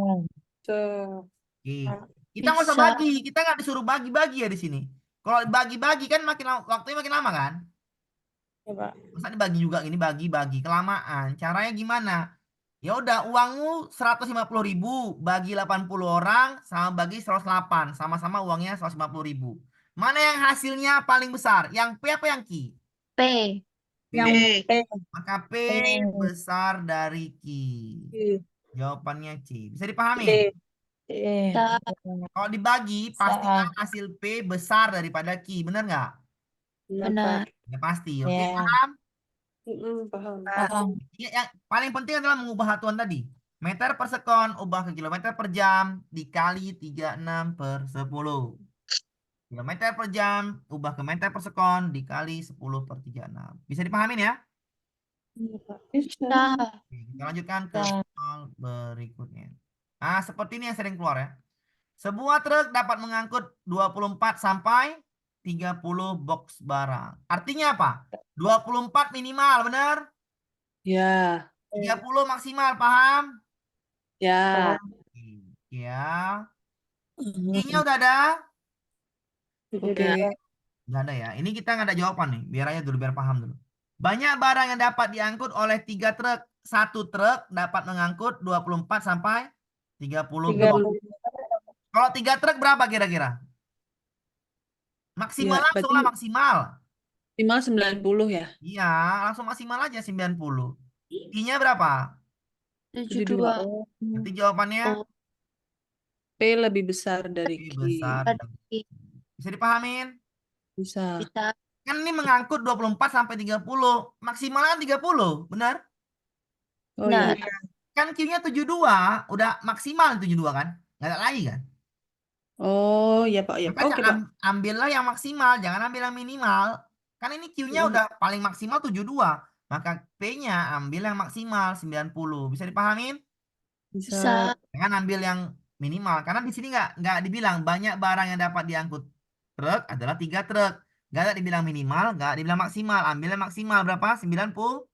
Tuh. Oke. Kita nggak usah Bisa. bagi. Kita nggak disuruh bagi-bagi ya di sini. Kalau bagi-bagi kan waktunya makin lama kan? Ya, Pak. Masa dibagi juga ini bagi-bagi kelamaan. Caranya gimana? Ya udah uangmu 150.000 bagi 80 orang sama bagi 108. Sama-sama uangnya 150.000. Mana yang hasilnya paling besar? Yang P apa yang Q? P. Yang P. Maka P besar dari Q. Jawabannya C. Bisa dipahami? Bisa. Kalau dibagi, pastikan hasil P besar daripada Q. Benar nggak? Benar. Ya pasti. Oke, paham? Paham. Yang paling penting adalah mengubah satuan tadi. Meter per sekon, ubah ke kilometer per jam, dikali 36/10. Kilometer per jam, ubah ke meter per sekon, dikali 10/36. Bisa dipahamin ya? Bisa. Oke, kita lanjutkan ke soal berikutnya. Nah, seperti ini yang sering keluar ya. Sebuah truk dapat mengangkut 24 sampai 30 box barang. Artinya apa? 24 minimal, benar? Ya. 30 maksimal, paham? Ya. Ya. I-nya udah ada? Oke. Nggak ada ya. Ini kita nggak ada jawaban nih. Biar aja dulu, biar paham dulu. Banyak barang yang dapat diangkut oleh 3 truk. Satu truk dapat mengangkut 24 sampai 30 box. Kalau 3 truk berapa kira-kira? Maksimal Ya, langsung lah, berarti maksimal. minimal 90 ya. Iya, langsung maksimal aja 90. I-nya berapa? 72. Nanti jawabannya Oh, P lebih besar dari P Q. besar. berarti Bisa dipahamin? Bisa. bisa. Kan ini mengangkut 24 sampai 30. Maksimalnya 30, benar? Oh iya. Benar. Kan Q-nya 72, udah maksimal 72 kan? Nggak ada lagi kan? Oh ya Pak, ya. Makanya Oke Pak. ambillah yang maksimal, jangan ambil yang minimal. Kan ini Q-nya udah paling maksimal 72. Maka P-nya ambil yang maksimal 90. Bisa dipahamin? Bisa. Jangan ambil yang minimal. Karena di sini nggak dibilang banyak barang yang dapat diangkut truk adalah 3 truk. Nggak ada dibilang minimal, nggak dibilang maksimal. Ambil yang maksimal berapa? 90.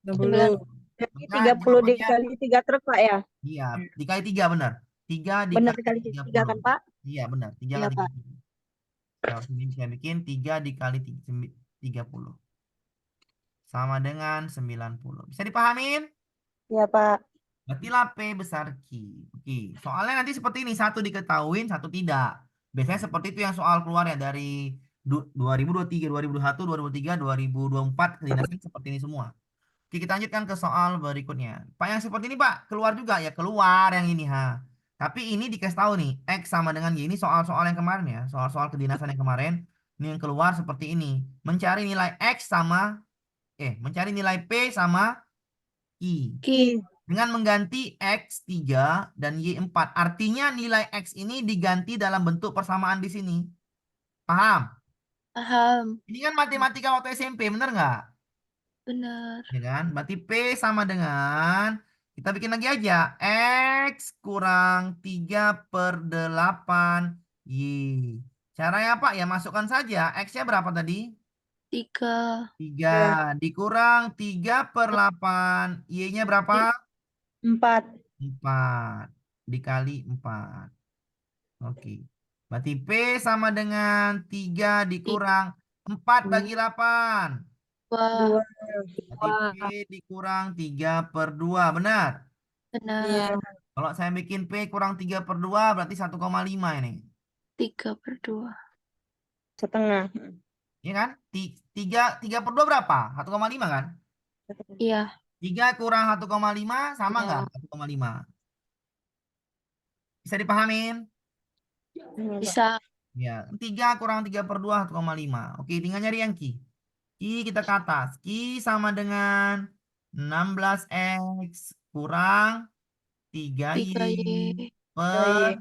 90. Jadi Maka 30 jawabannya dikali 3 truk, Pak ya? iya, dikali 3 benar. 3 Benar dikali dikali 3 30. kan, Pak? Iya benar, 3 Iya, kali Pak. 30. Kalau sini bisa bikin 3 dikali 30. Sama dengan 90. Bisa dipahamin? Iya, Pak. Berarti lah P besar Q. Oke. Soalnya nanti seperti ini. Satu diketahuin, satu tidak. Biasanya seperti itu yang soal keluar ya dari 2023, 2021, 2023, 2024. Kedinasan seperti ini semua. Oke, kita lanjutkan ke soal berikutnya. Pak yang seperti ini Pak, keluar juga ya? Keluar yang ini ha. Tapi ini dikasih tahu nih, X sama dengan Y. Ini soal-soal yang kemarin ya. Soal-soal kedinasan yang kemarin. Ini yang keluar seperti ini. Mencari nilai P sama I. Ki. Dengan mengganti X3 dan Y4. Artinya nilai X ini diganti dalam bentuk persamaan di sini. Paham? Paham. Ini kan matematika waktu SMP, bener nggak? Benar. Ya kan? Berarti P sama dengan, kita bikin lagi aja. X kurang 3/8 Y. Caranya apa? Ya masukkan saja. X-nya berapa tadi? 3. 3. Dikurang 3/8. Y-nya berapa? 4. 4 dikali 4. Oke. Berarti P sama dengan 3 dikurang 4 bagi 8. 2. 2. Berarti P dikurang 3/2. Benar? Benar. Kalau saya bikin P kurang 3/2 berarti 1,5 ini. 3/2. Setengah. Iya kan? 3/2 berapa? 1,5 kan? Iya. 3 kurang 1,5 sama nggak? Ya. 1,5. Bisa dipahamin? Iya, Pak. Bisa. Ya, 3 kurang 3/2 1,5. Oke, tinggal nyari yang Ki. Ki kita ke atas. Ki sama dengan 16X kurang 3Y 3Y per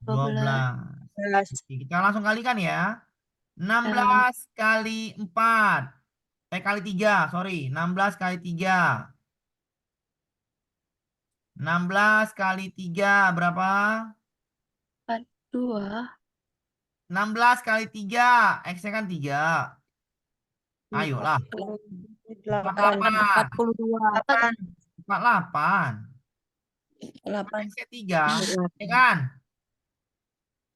12. 12. Oke, kita langsung kalikan ya. 16 kali 4. Kali 3, sorry. 16 kali 3. 16 kali 3 berapa? 42. 16 kali 3. X-nya kan 3. Ayolah. 8. 48. 8. 48. 8. X-nya 3. Ya kan?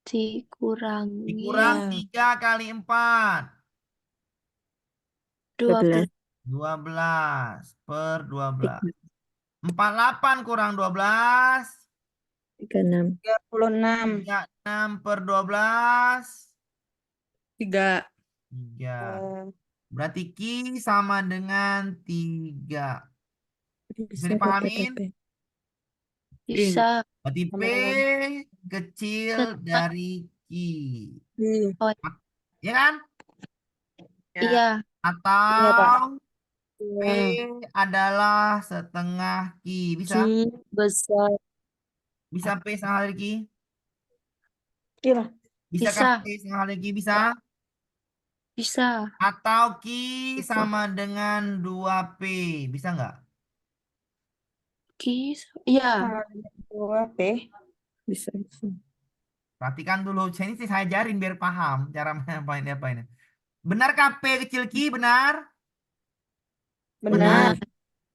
Dikurangi Dikurang Iya. 3 kali 4. 12. 12 per 12. 48 kurang 12. 36. 36. 36 per 12. 3. 3. Eh, Berarti Ki sama dengan 3. Bisa dipahamin? Bisa. Berarti P sama dengan kecil Setengah. dari Ki. Oh, Ya kan? iya. Iya, Pak. Atau P Iya. adalah setengah Ki. Bisa? Ki besar. Bisa P setengah dari Ki? Iya, Pak. Bisakah Bisa. P setengah dari Ki? Bisa? Bisa. Atau Ki sama dengan 2P. Bisa nggak? Ki. Iya. Sama dengan 2P. Bisa. Perhatikan dulu. Ini sih saya ajarin biar paham cara apa ini. Benarkah P kecil Ki? Benar? Benar.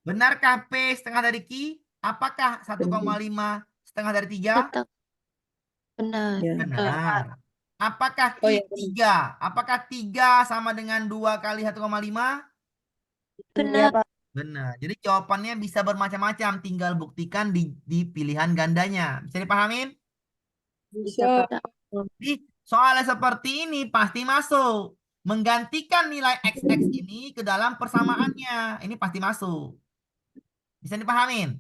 Benarkah P setengah dari Ki? Apakah 1,5 setengah dari 3? Tetap benar. Ya. Benar. Apakah Oh Ki ya, 3? Apakah 3 sama dengan 2 kali 1,5? Iya, Benar. Pak. Benar. Jadi jawabannya bisa bermacam-macam. Tinggal buktikan di pilihan gandanya. Bisa dipahamin? Bisa, bisa. Pak. Jadi soalnya seperti ini pasti masuk. Menggantikan nilai XX ini ke dalam persamaannya. Ini pasti masuk. Bisa dipahamin?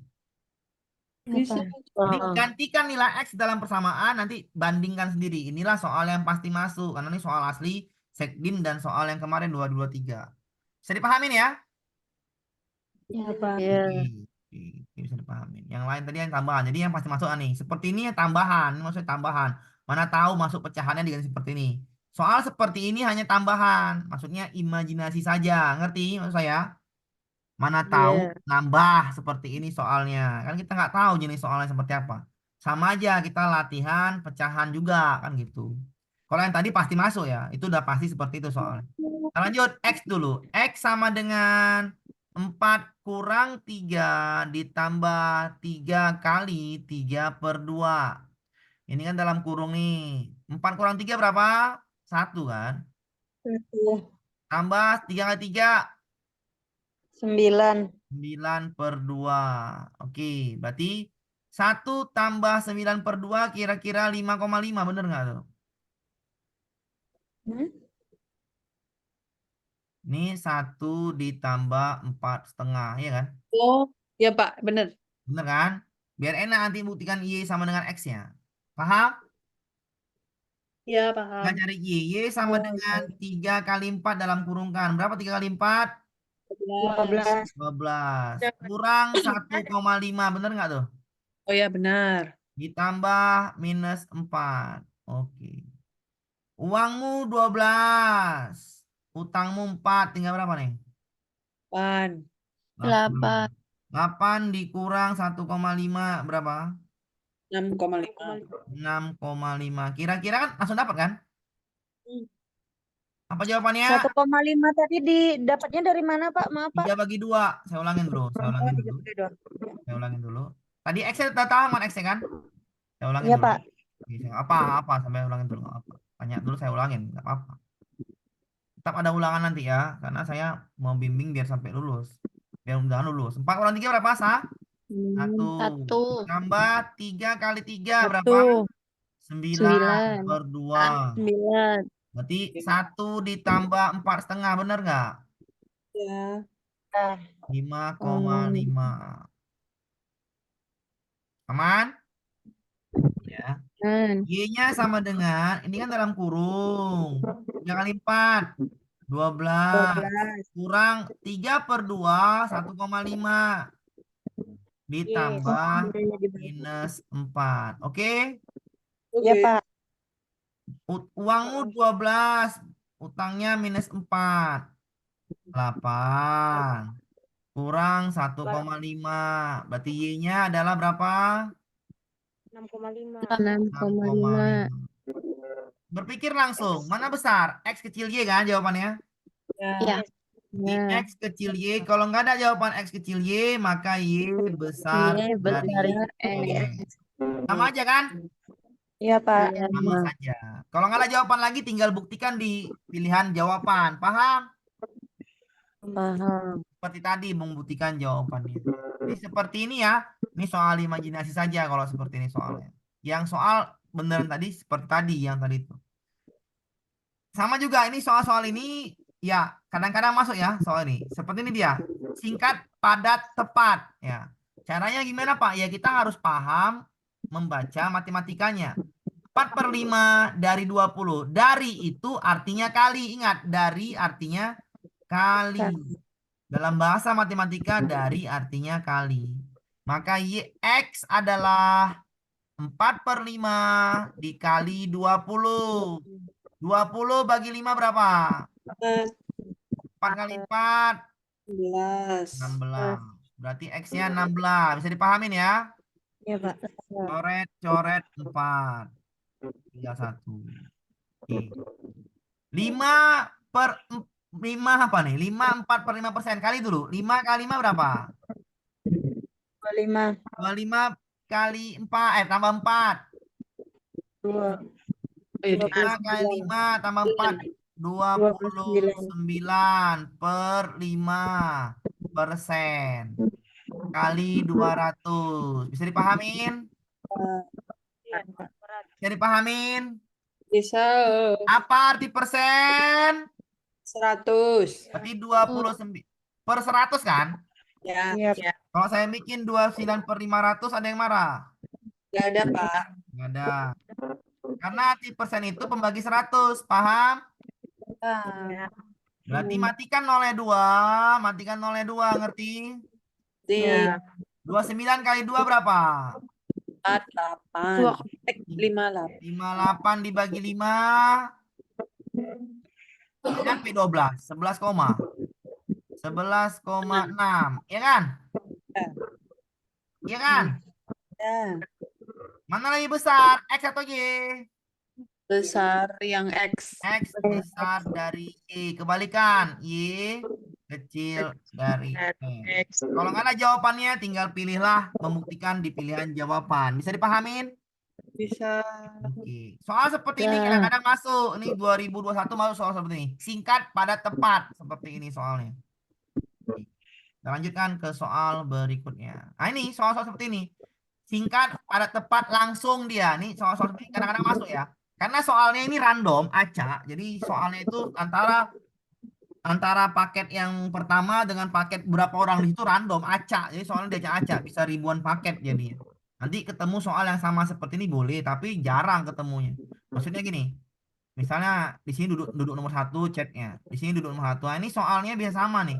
Bisa. Jadi Oh. gantikan nilai X dalam persamaan, nanti bandingkan sendiri. Inilah soal yang pasti masuk. Karena ini soal asli, Sekdim, dan soal yang kemarin 223. Bisa dipahamin ya? Iya, Pak. Iya. Oke, bisa dipahamin. Yang lain tadi yang tambahan. Jadi yang pasti masuk nih. Seperti ini ya tambahan. Ini maksudnya tambahan. Mana tahu masuk pecahannya dengan seperti ini. Soal seperti ini hanya tambahan. Maksudnya imajinasi saja. Ngerti maksud saya? Mana tahu Iya. nambah seperti ini soalnya. Kan kita nggak tahu jenis soalnya seperti apa. Sama aja kita latihan pecahan juga kan gitu. Kalau yang tadi pasti masuk ya. Itu udah pasti seperti itu soalnya. Kita lanjut X dulu. X sama dengan 4 kurang 3 ditambah 3 kali 3/2. Ini kan dalam kurung nih. 4 kurang 3 berapa? 1 kan. Iya. Tambah 3 kali 3. 9. 9/2. Oke, berarti 1 tambah 9/2 kira-kira 5,5. Bener nggak tuh? Hmm? Ini 1 ditambah 4,5. Ya kan? Oh, ya Pak, bener. Bener kan? Biar enak nanti buktikan Y sama dengan X-nya. Paham? Ya, paham. Kita cari Y. Y sama Oh, dengan 3 kali 4 dalam kurungkan. Berapa 3 kali 4? 15. 12. Kurang 1,5. Bener nggak tuh? Oh ya, benar. Ditambah minus 4. Oke. Uangmu 12. Utangmu 4. Tinggal berapa nih? 8. 8. 8 dikurang 1,5 berapa? 6,5. 6,5. Kira-kira kan langsung dapat kan? Hmm. Apa jawabannya? 1,5 tadi didapatnya dari mana, Pak? Maaf, Pak. 3/2. Saya ulangin bro. Saya Oh, ulangin dulu. 32. Saya ulangin dulu. Tadi X udah tahu kan X kan? Saya ulangin Iya, dulu. Pak. Oke, apa sampai ulangin dulu nggak apa. Tanya dulu saya ulangin nggak apa-apa. Tetap ada ulangan nanti ya, karena saya mau bimbing biar sampai lulus. Biar mudah lulus. 4 kurang 3 berapa, Sa? Satu. Satu. Tambah 3 kali 3 berapa? Satu. 9 9. per 2. 9. Berarti 1 ditambah 4,5, benar nggak? Ya. 5,5. Aman? Ya. Kan. Y-nya sama dengan, ini kan dalam kurung. 3 kali 4. 12. 12. Kurang 3 per 2, 1,5. Ditambah minus 4. Oke? Iya, Oke. Pak. Uangmu 12. Utangnya minus 4. 8. Kurang 1,5. Berarti Y-nya adalah berapa? 6,5. 6,5. 6,5. Berpikir langsung. Mana besar? X kecil Y kan jawabannya? Ya. Ya. Di Nah, X kecil Y. Kalau nggak ada jawaban X kecil Y, maka Y besar Y dari besar X. Sama aja kan? Iya, Pak. Iya. Sama saja. Kalau nggak ada jawaban lagi, tinggal buktikan di pilihan jawaban. Paham? Paham. Seperti tadi membuktikan jawabannya. Jadi seperti ini ya. Ini soal imajinasi saja kalau seperti ini soalnya. Yang soal beneran tadi seperti tadi yang tadi itu. Sama juga ini soal-soal ini ya kadang-kadang masuk ya soal ini. Seperti ini dia. Singkat, padat, tepat. Ya. Caranya gimana Pak? Ya kita harus paham membaca matematikanya. 4/5 dari 20. Dari itu artinya kali. Ingat, dari artinya kali. Dalam bahasa matematika dari artinya kali. Maka X adalah 4/5 dikali 20. 20 bagi 5 berapa? 4 kali 4, 11. 16. Berarti X-nya 16. Bisa dipahamin ya? Iya, Pak. Coret, coret 4. Tinggal 1. Oke. 5 per 5 apa nih? 4/5%. Kali dulu. 5 kali 5 berapa? 25. 25 kali 4. Tambah 4. 2. Ayo deh. 5 kali 5 tambah 4. 29/5%. Kali 200. Bisa dipahamin? Bisa dipahamin? Bisa. Apa arti persen? 100. Berarti 29 per 100 kan? Ya. Iya, Ya. Kalau saya bikin 29/500 ada yang marah? Nggak ada, Pak. Nggak ada. Karena arti persen itu pembagi 100. Paham? Berarti matikan 0,2. Matikan 0,2. Ngerti? Di 29 kali 2 berapa? 48. 58. 58 dibagi 5. Nyampe 12. 11,6. Iya kan? Ya. Iya kan? Ya. Mana lebih besar? X atau Y? Besar yang X. X besar dari Y. Kebalikan. Y kecil dari X. Kalau nggak ada jawabannya, tinggal pilihlah membuktikan di pilihan jawaban. Bisa dipahamin? Bisa. Oke. Soal seperti ini Ya. kadang-kadang masuk. Ini 2021 masuk soal seperti ini. Singkat, padat, tepat. Seperti ini soalnya. Oke. Kita lanjutkan ke soal berikutnya. Nah ini soal-soal seperti ini. Singkat, padat, tepat, langsung dia. Nih soal-soal seperti ini kadang-kadang masuk ya. Karena soalnya ini random, acak. Jadi soalnya itu antara paket yang pertama dengan paket berapa orang di situ random, acak. Jadi soalnya dia acak, bisa ribuan paket jadinya. Nanti ketemu soal yang sama seperti ini boleh, tapi jarang ketemunya. Maksudnya gini, misalnya di sini duduk duduk nomor 1 chatnya, di sini duduk nomor 1. Nah, ini soalnya biasa sama nih.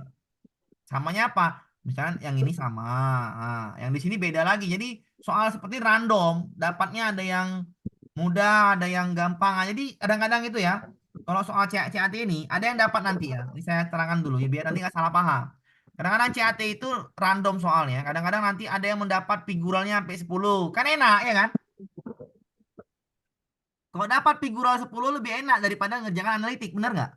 Samanya apa? Misalnya yang ini sama, nah, yang di sini beda lagi. Jadi soal seperti random, dapatnya ada yang mudah, ada yang gampang. Nah, jadi kadang-kadang itu ya. Kalau soal CAT ini ada yang dapat nanti ya. Ini saya terangkan dulu ya biar nanti nggak salah paham. Kadang-kadang CAT itu random soalnya. Kadang-kadang nanti ada yang mendapat figuralnya sampai 10. Kan enak ya kan? Kalau dapat figural 10 lebih enak daripada ngerjakan analitik, bener nggak?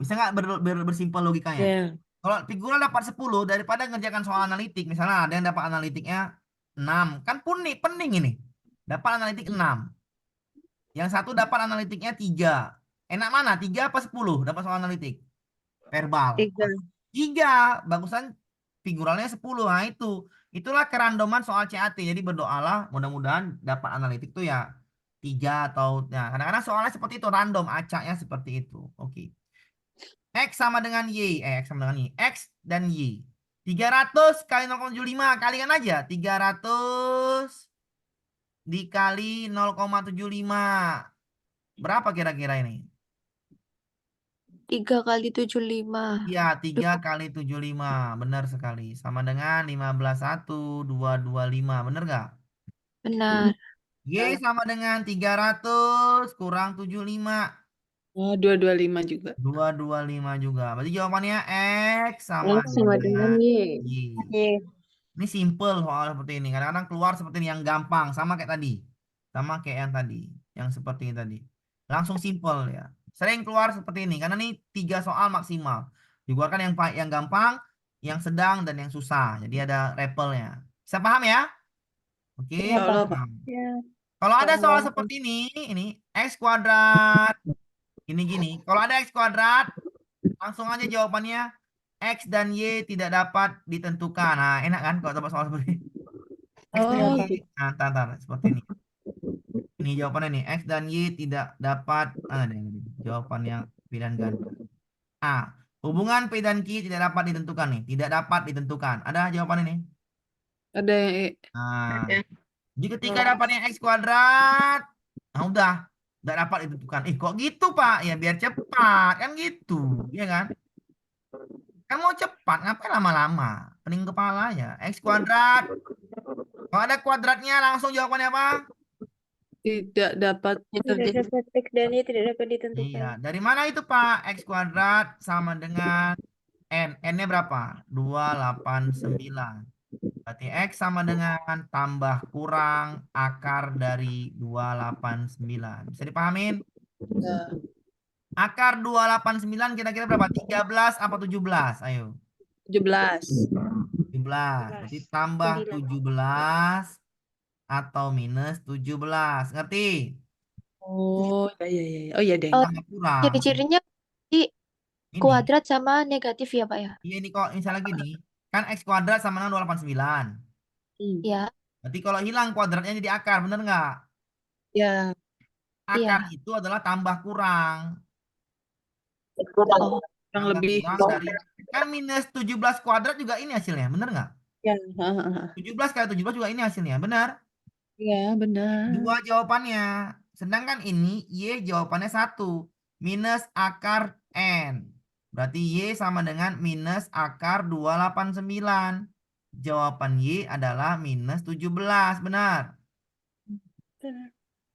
Bisa nggak bersimpel logikanya? Ya. Kalau figural dapat 10 daripada ngerjakan soal analitik, misalnya ada yang dapat analitiknya 6. Kan pening ini. Dapat analitik 6. Yang satu dapat analitiknya 3. Enak mana? 3 apa 10 dapat soal analitik? Verbal. 3. 3. Bagusan figuralnya 10. Nah, itulah kerandoman soal CAT. Jadi berdoalah mudah-mudahan dapat analitik tuh ya 3 atau ya kadang-kadang soalnya seperti itu random, acaknya seperti itu. Oke. X sama dengan Y. X sama dengan Y. X dan Y. 300 kali 0,75. Kalikan aja. 300 dikali 0,75. Berapa kira-kira ini? 3 kali 75. Iya, 3 kali 75. Benar sekali. Sama dengan 15,1,225. Benar nggak? Benar. Y sama dengan 300 kurang 75. Oh, 225 juga. 225 juga. Berarti jawabannya X sama X sama dengan Y. Y. Y. Ini simple soal seperti ini. Kadang-kadang keluar seperti ini yang gampang. Sama kayak tadi. Sama kayak yang tadi. Yang seperti ini tadi. Langsung simple ya. Sering keluar seperti ini. Karena ini 3 soal maksimal. Dikeluarkan yang gampang, yang sedang, dan yang susah. Jadi ada repelnya. Bisa paham ya? Oke. Iya, Pak. Kalau Pak. Ya. Kalau ada soal Paham. seperti ini X kuadrat. Ini gini. Kalau ada X kuadrat, langsung aja jawabannya X dan Y tidak dapat ditentukan. Nah, enak kan kalau dapat soal seperti ini? X dan Oh, Y. gitu. Nah, tar, seperti ini. Ini jawabannya nih. X dan Y tidak dapat. Ini jawaban yang pilihan ganda. A. Hubungan P dan Q tidak dapat ditentukan nih. Tidak dapat ditentukan. Ada jawaban ini? Ada yang Nah, jadi ketika dapatnya X kuadrat, nah udah. Tidak dapat ditentukan. Kok gitu, Pak? Ya biar cepat. Kan gitu. Iya kan? Kan mau cepat. Ngapain lama-lama? Pening kepala ya. X kuadrat. Kalau ada kuadratnya langsung jawabannya apa? tidak dapat Tidak ditentukan. dapat X dan Y tidak dapat ditentukan. Iya. Dari mana itu, Pak? X kuadrat sama dengan N. N-nya berapa? 289. Berarti X sama dengan tambah kurang akar dari 289. Bisa dipahamin? Ya, Akar 289 kira-kira berapa? 13 apa 17? Ayo. 17. 17. Berarti tambah 17 atau minus 17. Ngerti? Oh, ya, ya, ya. Oh, ya deh. Oh, Tambah kurang. ciri-cirinya di Ini. kuadrat sama negatif ya, Pak ya? Iya ini kok misalnya gini. Kan X kuadrat sama dengan 289. Ya, Berarti kalau hilang kuadratnya jadi akar. Bener nggak? Ya, Akar iya. itu adalah tambah kurang. Oh, yang Tambah lebih. kurang dari. Kan minus 17 kuadrat juga ini hasilnya. Bener nggak? Ya, 17 kali 17 juga ini hasilnya. Benar? ya, benar. Dua jawabannya. Sedangkan ini Y jawabannya 1. Minus akar N. Berarti Y sama dengan minus akar 289. Jawaban Y adalah minus 17. Benar?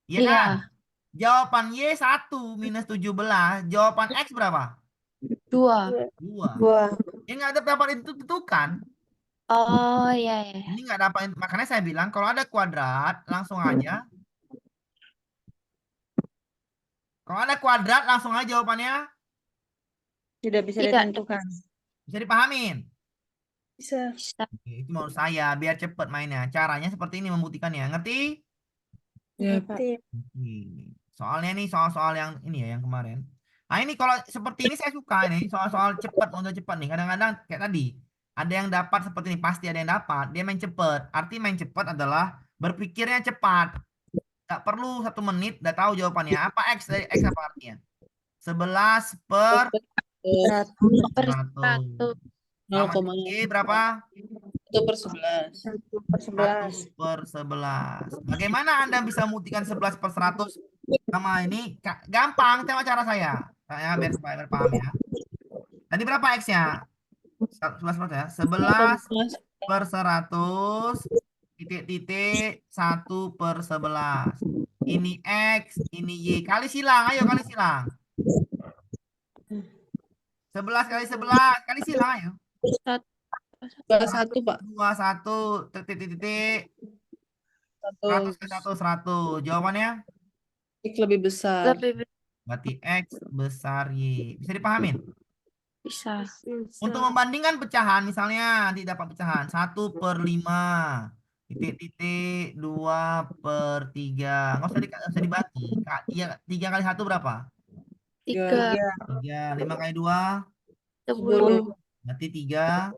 Iya iya. kan? Jawaban Y 1 minus 17. Jawaban X berapa? 2. 2. Dua. Ya nggak ada dapat ditentukan. Oh, iya, iya. Ini nggak dapat. Makanya saya bilang kalau ada kuadrat langsung aja. Kalau ada kuadrat langsung aja jawabannya. Tidak bisa Tidak. ditentukan. Bisa dipahamin? Bisa. Bisa. Oke, itu menurut saya biar cepet mainnya. Caranya seperti ini membuktikannya. Ngerti? Ya, Pak. Ngerti. Soalnya nih soal-soal yang ini ya yang kemarin. Nah ini kalau seperti ini saya suka ini soal-soal cepat untuk cepat nih. Kadang-kadang kayak tadi ada yang dapat seperti ini pasti ada yang dapat. Dia main cepat. Arti main cepat adalah berpikirnya cepat. Gak perlu 1 menit udah tahu jawabannya. Apa X dari X apa artinya? 11 per Per 100. 1. Sama Y berapa? 1/11. 1/11. 1/11. Bagaimana Anda bisa membuktikan 11 per 100 sama ini? Gampang, sama cara saya. Saya biar supaya paham ya. Tadi berapa X-nya? 11 per ya? 11 per 100 titik-titik 1 per 11. Ini X, ini Y. Kali silang, ayo kali silang. 11 kali 11, kali silang ayo. 21, Pak. 21 titik-titik 1 100 ke 100 100. Jawabannya X lebih besar. Lebih berarti X besar Y. Bisa dipahamin? bisa. Untuk membandingkan pecahan, misalnya nanti dapat pecahan 1/5 titik-titik 2/3. Nggak usah dibagi. 3 kali 1 berapa? 3. 3. 5 kali 2 10. berarti 3.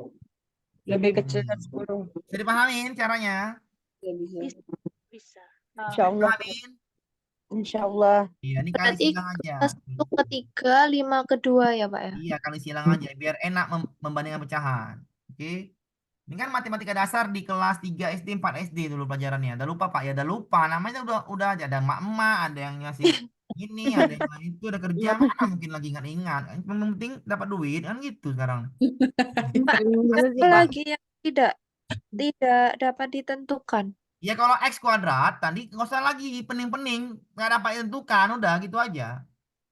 Lebih kecil dari 10. Bisa dipahamin caranya? Ya bisa. Bisa. Insya Allah. Pahamin? Insya Allah. Iya, ini kali Berarti silang aja. kelas 1 ke 3, 5 ke 2 ya, Pak ya? Iya, kali silang aja biar enak membandingkan pecahan. Oke. Ini kan matematika dasar di kelas 3 SD, 4 SD dulu pelajarannya. Udah lupa, Pak? Ya udah lupa. Namanya udah aja ada emak-emak, ada yang ngasih ini, ada yang lain itu, ada kerja. Mana mungkin lagi ingat-ingat. Yang penting dapat duit kan gitu sekarang. Pak, Bener sih, apa Pak. lagi yang tidak dapat ditentukan? Ya kalau X kuadrat tadi nggak usah lagi pening-pening, nggak dapat ditentukan, udah gitu aja.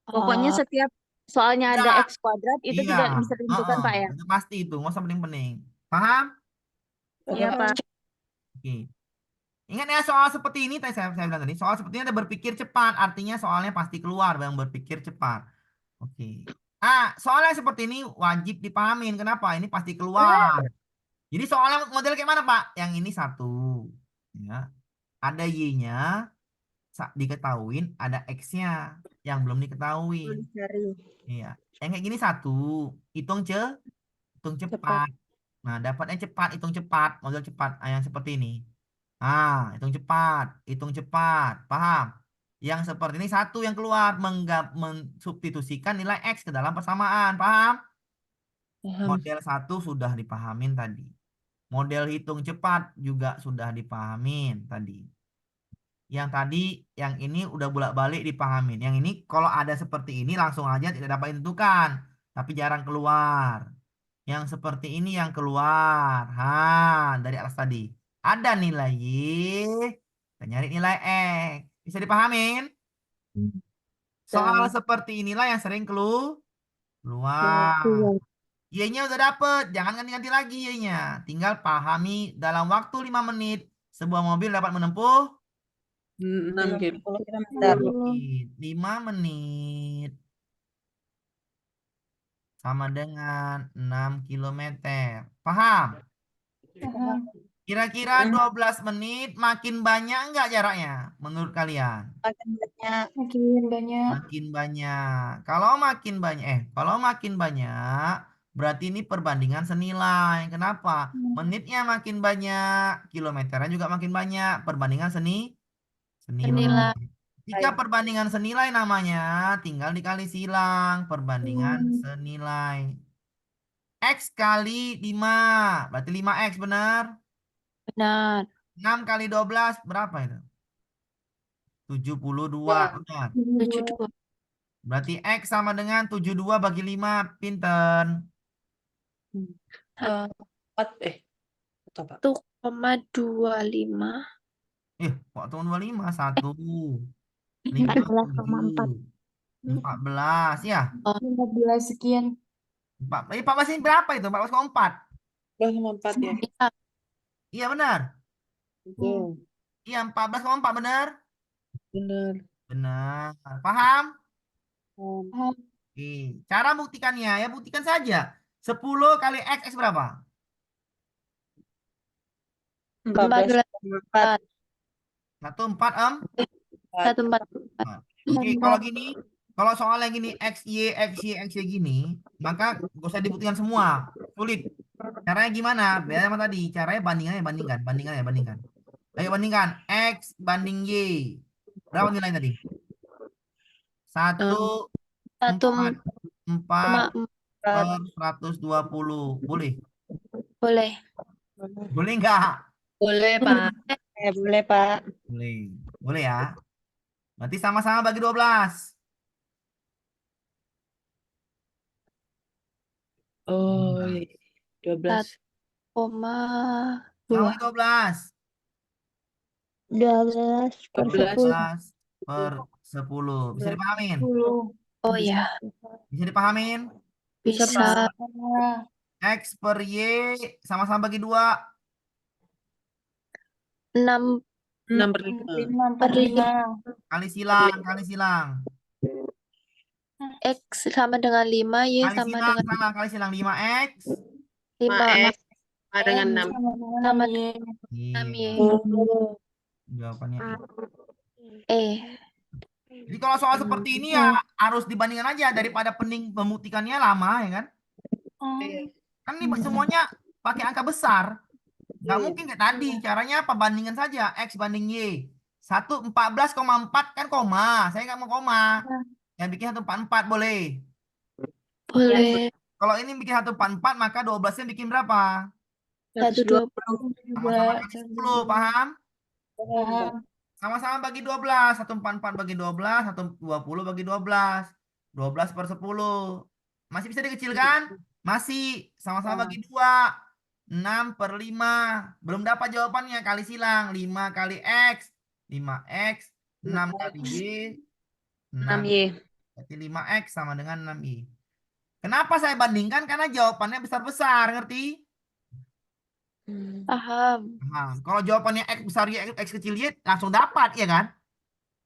Pokoknya Oh, setiap soalnya ada Udah, X kuadrat itu iya, tidak bisa ditentukan, heeh, Pak ya? itu pasti itu, nggak usah pening-pening. Paham? Iya, Pak. Oke. Ingat ya soal seperti ini, tadi saya bilang tadi, soal seperti ini ada berpikir cepat, artinya soalnya pasti keluar yang berpikir cepat. Oke. Soalnya seperti ini wajib dipahamin. Kenapa? Ini pasti keluar. Jadi soalnya model kayak mana, Pak? Yang ini satu, ya. Ada Y-nya, diketahuin, ada X-nya yang belum diketahui. Perlu dicari. Iya. Yang kayak gini satu, hitung hitung Cepat. cepat. Nah, dapatnya cepat, hitung cepat, model cepat. Yang seperti ini. Hitung cepat, paham? Yang seperti ini satu yang keluar, mensubstitusikan nilai X ke dalam persamaan, paham? Paham. Model satu sudah dipahamin tadi. Model hitung cepat juga sudah dipahamin tadi. Yang tadi, yang ini udah bolak-balik dipahamin. Yang ini kalau ada seperti ini langsung aja tidak dapat ditentukan, tapi jarang keluar. Yang seperti ini yang keluar. Dari atas tadi. Ada nilai Y, kita nyari nilai X. Bisa dipahamin? Soal seperti inilah yang sering keluar. Y-nya udah dapet, jangan ganti-ganti lagi Y-nya. Tinggal pahami dalam waktu 5 menit, sebuah mobil dapat menempuh 6 kilo. 50 kilometer. 5 menit sama dengan 6 kilometer. Paham? Kira-kira 12 menit makin banyak enggak jaraknya menurut kalian? Makin banyak. Makin banyak. Makin banyak. Kalau makin banyak, berarti ini perbandingan senilai. Kenapa? Menitnya makin banyak, kilometernya juga makin banyak. Perbandingan senilai. senilai. Jika perbandingan senilai namanya, tinggal dikali silang. Perbandingan senilai. X kali 5, berarti 5X benar? Benar. 6 kali 12, berapa itu? 72, benar. 72. Berarti X sama dengan 72 bagi 5, pinten? 4 atau Pak? 1,25. Kok tahun 25? 1, 5, 14,4. 14, ya? 15 sekian. 14 ini berapa itu? 14,4. 4 ya. Iya, Iya benar. Betul. Iya 14,4 benar. Benar. Benar. Paham? Paham. Oke. Cara buktikannya ya buktikan saja. 10 kali X, X berapa? 14,4. 14, Em? 1,4. Oke, kalau gini, kalau soalnya gini X, Y, X, Y, X, Y gini, maka gak usah dibuktikan semua. Sulit. Caranya gimana? Beda sama tadi. Caranya bandingkan. Ayo bandingkan. X banding Y. Berapa nilai tadi? 1, 1, 4 per 4. 120. Boleh? Boleh. Boleh nggak? Boleh, Pak. Boleh, Pak. Boleh. Boleh ya? Berarti sama-sama bagi 12. Oh, iya. 12. 1,2. Sama bagi 12. 12 per 12. 12 per 10. Bisa dipahamin? 10. Oh ya, Bisa dipahamin? bisa. X per Y sama-sama bagi 2. 6 6 per 5. 5 per 5. Kali silang. X sama dengan 5, Y Kali sama silang, dengan salah. Kali silang 5X. 5, Sama dengan 6. sama Iya, dengan Y. jawabannya I. Jadi kalau soal seperti ini ya harus dibandingkan aja daripada pening membuktikannya lama ya kan? Kan ini semuanya pakai angka besar. Nggak Iya. mungkin kayak tadi. Caranya apa? Bandingkan saja. X banding Y. 114,4 kan koma. Saya nggak mau koma. Yang bikin 144 boleh. Boleh. Kalau ini bikin 144, maka 12-nya bikin berapa? 120. Sama-sama kali 10, paham? Paham. Sama-sama bagi 12. 144 bagi 12, 120 bagi 12. 12 per 10. Masih bisa dikecilkan? Masih. Sama-sama bagi 2. 6 per 5. Belum dapat jawabannya. Kali silang. 5 kali X. 5X. 6 kali Y. 6. 6Y. Berarti 5X sama dengan 6Y. Kenapa saya bandingkan? Karena jawabannya besar-besar. Ngerti? Paham. Nah, kalau jawabannya X besar Y, X kecil Y, langsung dapat, ya kan?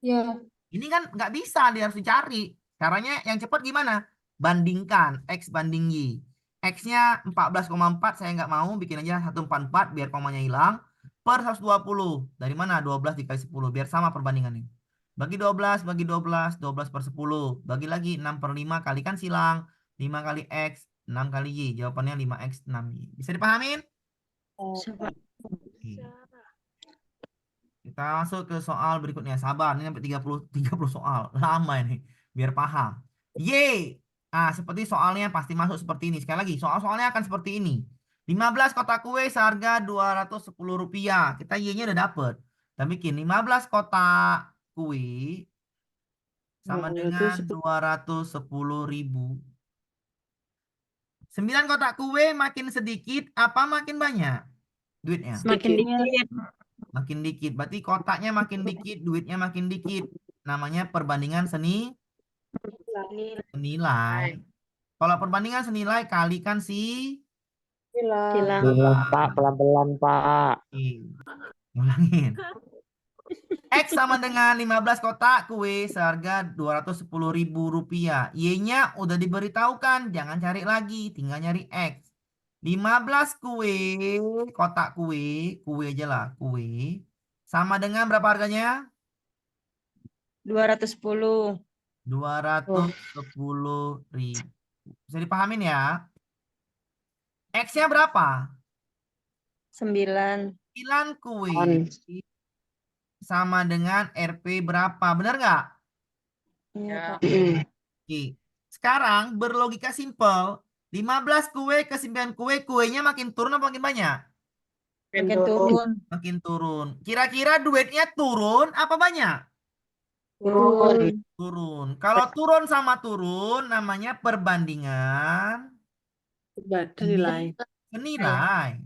Ya. Ini kan nggak bisa, dia harus dicari. Caranya yang cepat gimana? Bandingkan X banding Y. X-nya 14,4, saya nggak mau, bikin aja 144 biar komanya hilang. Per 120. Dari mana? 12 dikali 10, biar sama perbandingannya. Bagi 12, bagi 12, 12 per 10. Bagi lagi 6 per 5, kalikan silang. 5 kali X, 6 kali Y. Jawabannya 5X, 6Y. Bisa dipahamin? Oke. Kita masuk ke soal berikutnya. Sabar, ini sampai 30 soal. Lama ini, biar paham. Y. Seperti soalnya pasti masuk seperti ini. Sekali lagi, soal-soalnya akan seperti ini. 15 kotak kue seharga Rp210. Kita Y-nya udah dapet. Kita bikin 15 kotak kue sama dengan 210.000. 9 kotak kue makin sedikit apa makin banyak duitnya? Semakin dikit. Makin dikit. Berarti kotaknya makin dikit, duitnya makin dikit. Namanya perbandingan senilai. Kalau perbandingan senilai, kalikan Silang. Silang. Pelan, Pak, pelan-pelan, Pak. Ulangin. X sama dengan 15 kotak kue seharga Rp210.000. Y-nya udah diberitahukan, jangan cari lagi, tinggal nyari X. 15 kotak kue aja lah, kue. Sama dengan berapa harganya? 210. 210.000. Bisa dipahamin ya? X-nya berapa? 9. 9 kue On. sama dengan RP berapa? Benar nggak? Iya, Pak. Oke. Sekarang berlogika simpel. 15 kue ke 9 kue, kuenya makin turun apa makin banyak? Makin turun. Makin turun. Kira-kira duitnya turun apa banyak? Turun. Turun. Kalau turun sama turun namanya perbandingan Senilai. senilai.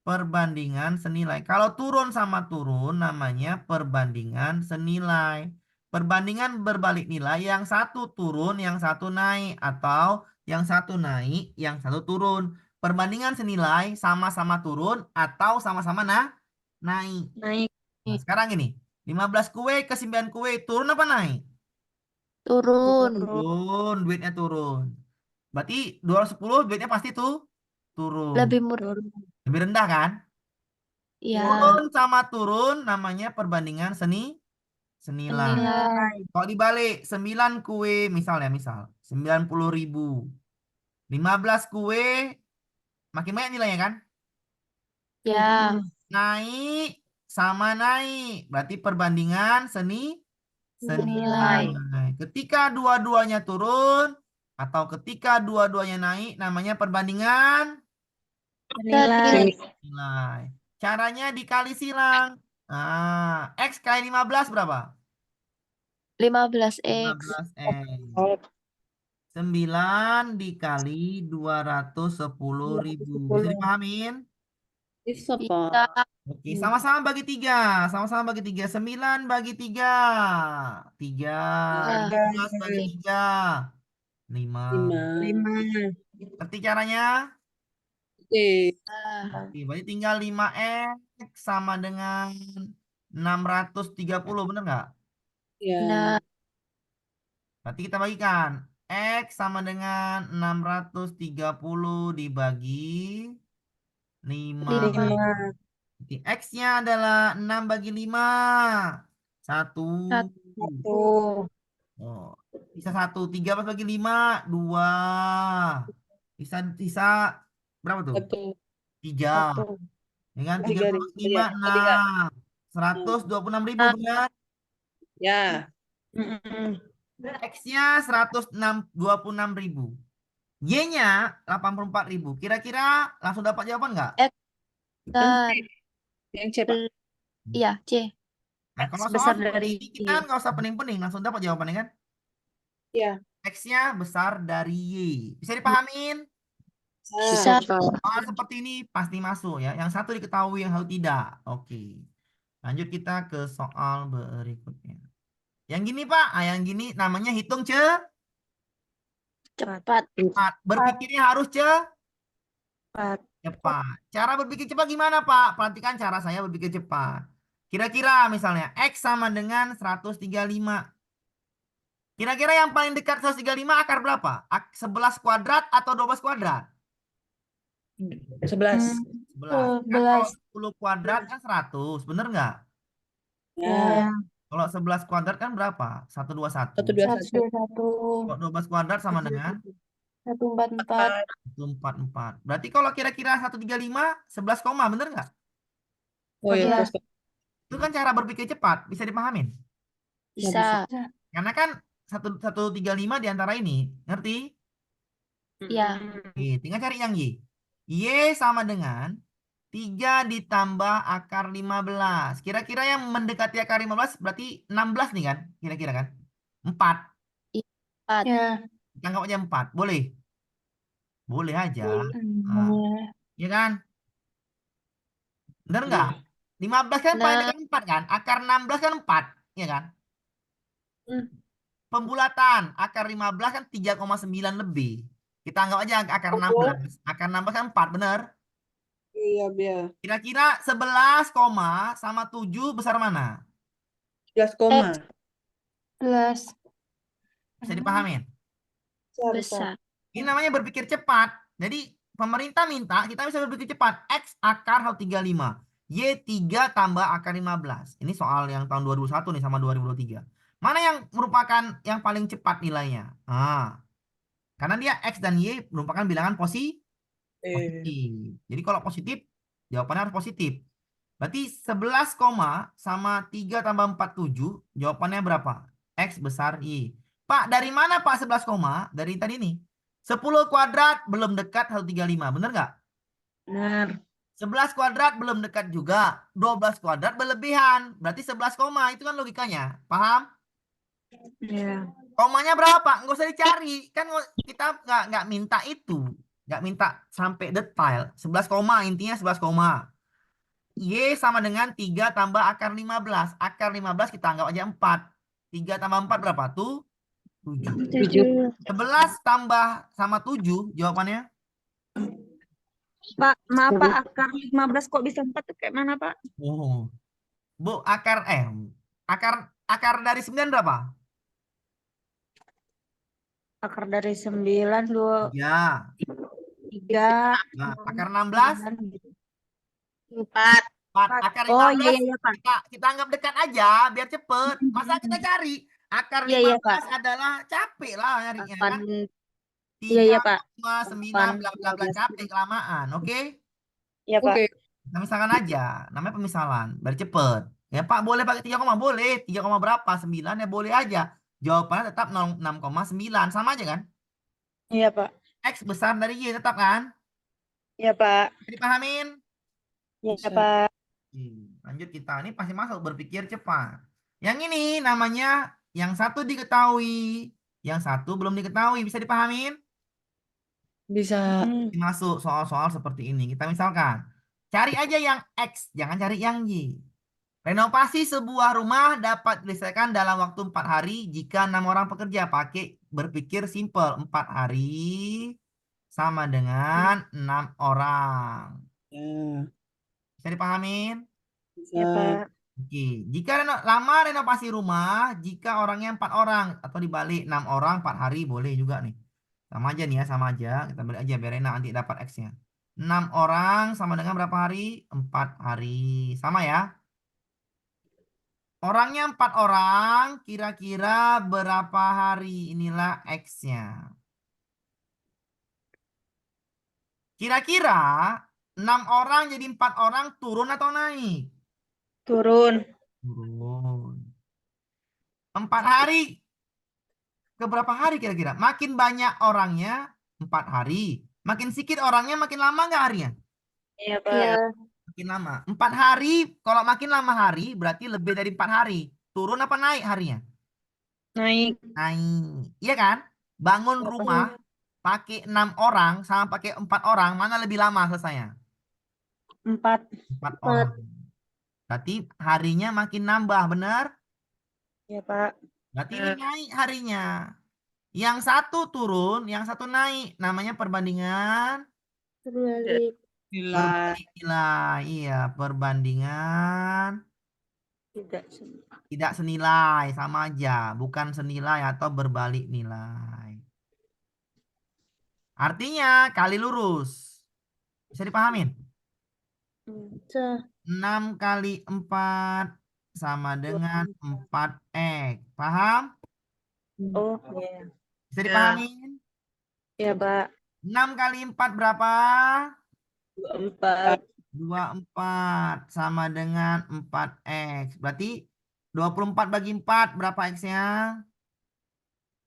Perbandingan senilai. Kalau turun sama turun namanya perbandingan senilai. Perbandingan berbalik nilai, yang satu turun, yang satu naik. Atau yang satu naik, yang satu turun. Perbandingan senilai sama-sama turun atau sama-sama naik. Naik. Nah, sekarang ini, 15 kue ke 9 kue, turun apa naik? Turun. Turun, duitnya turun. Berarti 210 duitnya pasti tuh turun. Lebih murah. Lebih rendah kan? Ya. Turun sama turun namanya perbandingan senilai. Senilai. Kalau dibalik 9 kue misal 90.000. 15 kue makin banyak nilainya kan? Ya. Naik sama naik. Berarti perbandingan senilai. Ketika dua-duanya turun atau ketika dua-duanya naik namanya perbandingan Senilai. nilai. Caranya dikali silang. X kali 15 berapa? 15X. 15X. 9 dikali 210.000. Bisa dipahamin? Bisa, Bisa. Pak. Oke, sama-sama bagi 3. Sama-sama bagi 3. 9 bagi 3. 3. 15 bagi 3. 5. 5. 5. Ngerti caranya? Oke. Oke, berarti tinggal 5X sama dengan 630, bener nggak? Ya. Nah, Berarti kita bagikan. X sama dengan 630 dibagi 5. 5. Jadi X-nya adalah 6 bagi 5. 1. 1. Oh, bisa 1. 13 bagi 5. 2. Sisa Berapa tuh? Betul. 3. Satu. Dengan 3 Tiga tambah ribu. 5, Ya, tiga. 6. 126.000 Ah, benar. Ya. Mm-mm. X-nya 126.000. Y-nya 84.000. Kira-kira langsung dapat jawaban nggak? X Yang C. besar. Yang C, Pak. Iya, C. Nah, X kalau soal besar seperti dari ini kita Y. nggak usah pening-pening, langsung dapat jawabannya kan? Ya. X-nya besar dari Y. Bisa dipahamin? Bisa. Soal seperti ini pasti masuk ya. Yang satu diketahui, yang satu tidak. Oke. Lanjut kita ke soal berikutnya. Yang gini Pak, yang gini namanya hitung Cepat. cepat. Berpikirnya harus Empat. cepat. Cara berpikir cepat gimana Pak? Perhatikan cara saya berpikir cepat. Kira-kira misalnya X sama dengan 135. Kira-kira yang paling dekat 135 akar berapa? 11 kuadrat atau 12 kuadrat? 11. 11. Kan kalau 11. 10 kuadrat kan 100, bener nggak? Ya. Ya. Kalau 11 kuadrat kan berapa? 121. 121. 121. Kalau 12 kuadrat sama dengan 144. 144. Berarti kalau kira-kira 135, 11 koma, bener nggak? Oh ya, Iya. terus. Itu kan cara berpikir cepat, bisa dipahamin. Bisa. Karena kan 135 di antara ini, ngerti? Iya. Oke, tinggal cari yang Y. Y sama dengan 3 ditambah akar 15. Kira-kira yang mendekati akar 15 berarti 16 nih kan? Kira-kira kan? 4. Empat. Ya. Kita anggap aja 4. Boleh? Boleh aja. Nah, Boleh. ya kan? Bener nggak? 15 kan paling Nah, dekat 4 kan? Akar 16 kan 4. Ya kan? Hmm. Pembulatan. Akar 15 kan 3,9 lebih. Kita anggap aja akar 16. Akar 16 kan 4, bener? Iya, ya. Kira-kira 11 koma sama 7 besar mana? 11 koma. 11. Bisa dipahamin? besar. Ini namanya berpikir cepat. Jadi pemerintah minta kita bisa berpikir cepat. X akar 135. Y 3 tambah akar 15. Ini soal yang tahun 2021 nih sama 2023. Mana yang merupakan yang paling cepat nilainya? Karena dia X dan Y merupakan bilangan positif. Jadi kalau positif, jawabannya harus positif. Berarti 11 koma sama 3 tambah 47, jawabannya berapa? X besar Y. Pak, dari mana Pak 11 koma? Dari tadi nih. 10 kuadrat belum dekat 135, bener nggak? Benar. 11 kuadrat belum dekat juga. 12 kuadrat berlebihan. Berarti 11 koma, itu kan logikanya. Paham? Ya. Komanya berapa? Nggak usah dicari. Kan kita nggak minta itu. Nggak minta sampai detail. 11 koma, intinya 11 koma. Y sama dengan 3 tambah akar 15. Akar 15 kita anggap aja 4. 3 tambah 4 berapa? Tuh 7. 7. 11 tambah sama 7 jawabannya. Pak, maaf Pak, akar 15 kok bisa 4 tuh kayak mana Pak? Oh. Bu, akar dari 9 berapa? Akar dari 9, 2, Ya. 3, Nah, akar 16? 4. 4. Akar Oh 15 iya iya Pak. kita anggap dekat aja biar cepet. Masa kita cari? Akar Iya iya Pak. 15 adalah capek lah nyarinya Akan kan. iya iya Pak. 3,9 bla bla bla capek kelamaan, oke? Iya Pak. Oke. Nah, misalkan aja, namanya pemisalan, biar cepet. Ya Pak, boleh pakai 3 koma, boleh. 3 koma berapa? 9 ya boleh aja. Jawabannya tetap 6,9, sama aja kan? Iya Pak. X besar dari Y tetap kan? Iya Pak. Jadi pahamin? Iya Bisa. Pak. Lanjut kita, ini pasti masuk berpikir cepat. Yang ini namanya, yang satu diketahui, yang satu belum diketahui. Bisa dipahamin? Bisa. Masuk soal-soal seperti ini. Kita misalkan, cari aja yang X, jangan cari yang Y. Renovasi sebuah rumah dapat diselesaikan dalam waktu 4 hari jika 6 orang pekerja. Pakai berpikir simple. 4 hari sama dengan 6 orang. Ya. Bisa dipahamin? Iya Bisa. Pak. Oke. Jika lama renovasi rumah, jika orangnya 4 orang. Atau dibalik 6 orang 4 hari boleh juga nih. Sama aja nih ya, sama aja. Kita balik aja biar enak nanti dapat X-nya. 6 orang sama dengan berapa hari? 4 hari. Sama ya? Orangnya 4 orang, kira-kira berapa hari? Inilah X-nya. Kira-kira 6 orang jadi 4 orang turun atau naik? Turun. Turun. 4 hari ke berapa hari kira-kira? Makin banyak orangnya 4 hari. Makin sedikit orangnya makin lama nggak harinya? Iya, Pak. Iya. Makin lama. 4 hari, kalau makin lama hari berarti lebih dari 4 hari. Turun apa naik harinya? Naik. Naik. Iya kan? Bangun Iya, Pak. rumah pakai 6 orang sama pakai 4 orang, mana lebih lama selesainya? 4. 4 orang. Berarti harinya makin nambah, benar? Iya, Pak. Berarti ini naik harinya. Yang satu turun, yang satu naik. Namanya perbandingan Terbalik. Nilai. berbalik nilai. Iya, perbandingan Tidak. tidak senilai, sama aja. Bukan senilai atau berbalik nilai. Artinya kali lurus. Bisa dipahamin? Bisa. 6 kali 4 sama dengan 4x. Paham? Oh, iya. Bisa dipahamin? Iya, Pak. 6 kali 4 berapa? 24. 24 sama dengan 4x. Berarti 24 bagi 4 berapa x-nya?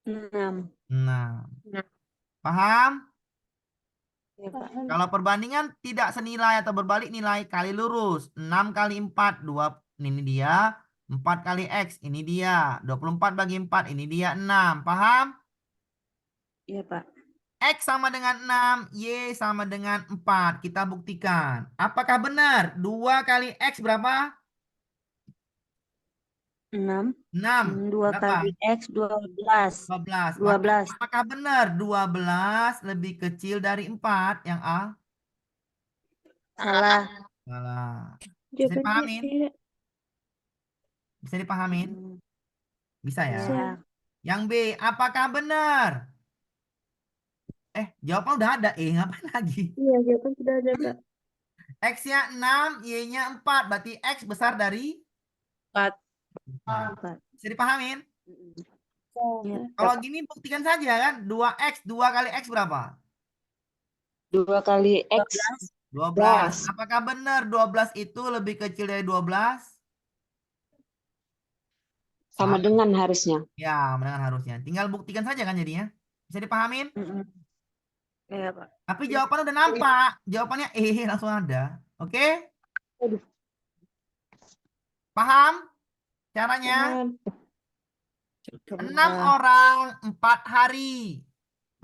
6. 6. Paham? Iya, Pak. Kalau perbandingan tidak senilai atau berbalik nilai, kali lurus. 6 kali 4, 2. Ini dia. 4 kali x, ini dia. 24 bagi 4, ini dia 6. Paham? Iya, Pak. X sama dengan 6, Y sama dengan 4. Kita buktikan. Apakah benar? 2 kali X berapa? 6. 6. 2 Berapa? kali X 12. 12. 12. Apakah benar 12 lebih kecil dari 4? Yang A? Salah. Salah. Bisa Jawabannya dipahamin? iya. Bisa dipahamin? Bisa ya? Iya. Yang B, apakah benar? Jawaban udah ada. Ngapain lagi? Iya, jawaban sudah ada, Pak. X-nya 6, Y-nya 4. Berarti X besar dari 4. 4. Bisa dipahamin? Iya. Kalau gini buktikan saja kan. 2X, 2 kali X berapa? 2 kali X 12. Apakah benar 12 itu lebih kecil dari 12? Sama Salah. dengan harusnya. Ya, dengan harusnya. Tinggal buktikan saja kan jadinya. Bisa dipahamin? Iya, Pak. Tapi jawaban udah nampak. Jawabannya langsung ada. Oke? Aduh. Paham caranya? Paham. 6 orang 4 hari.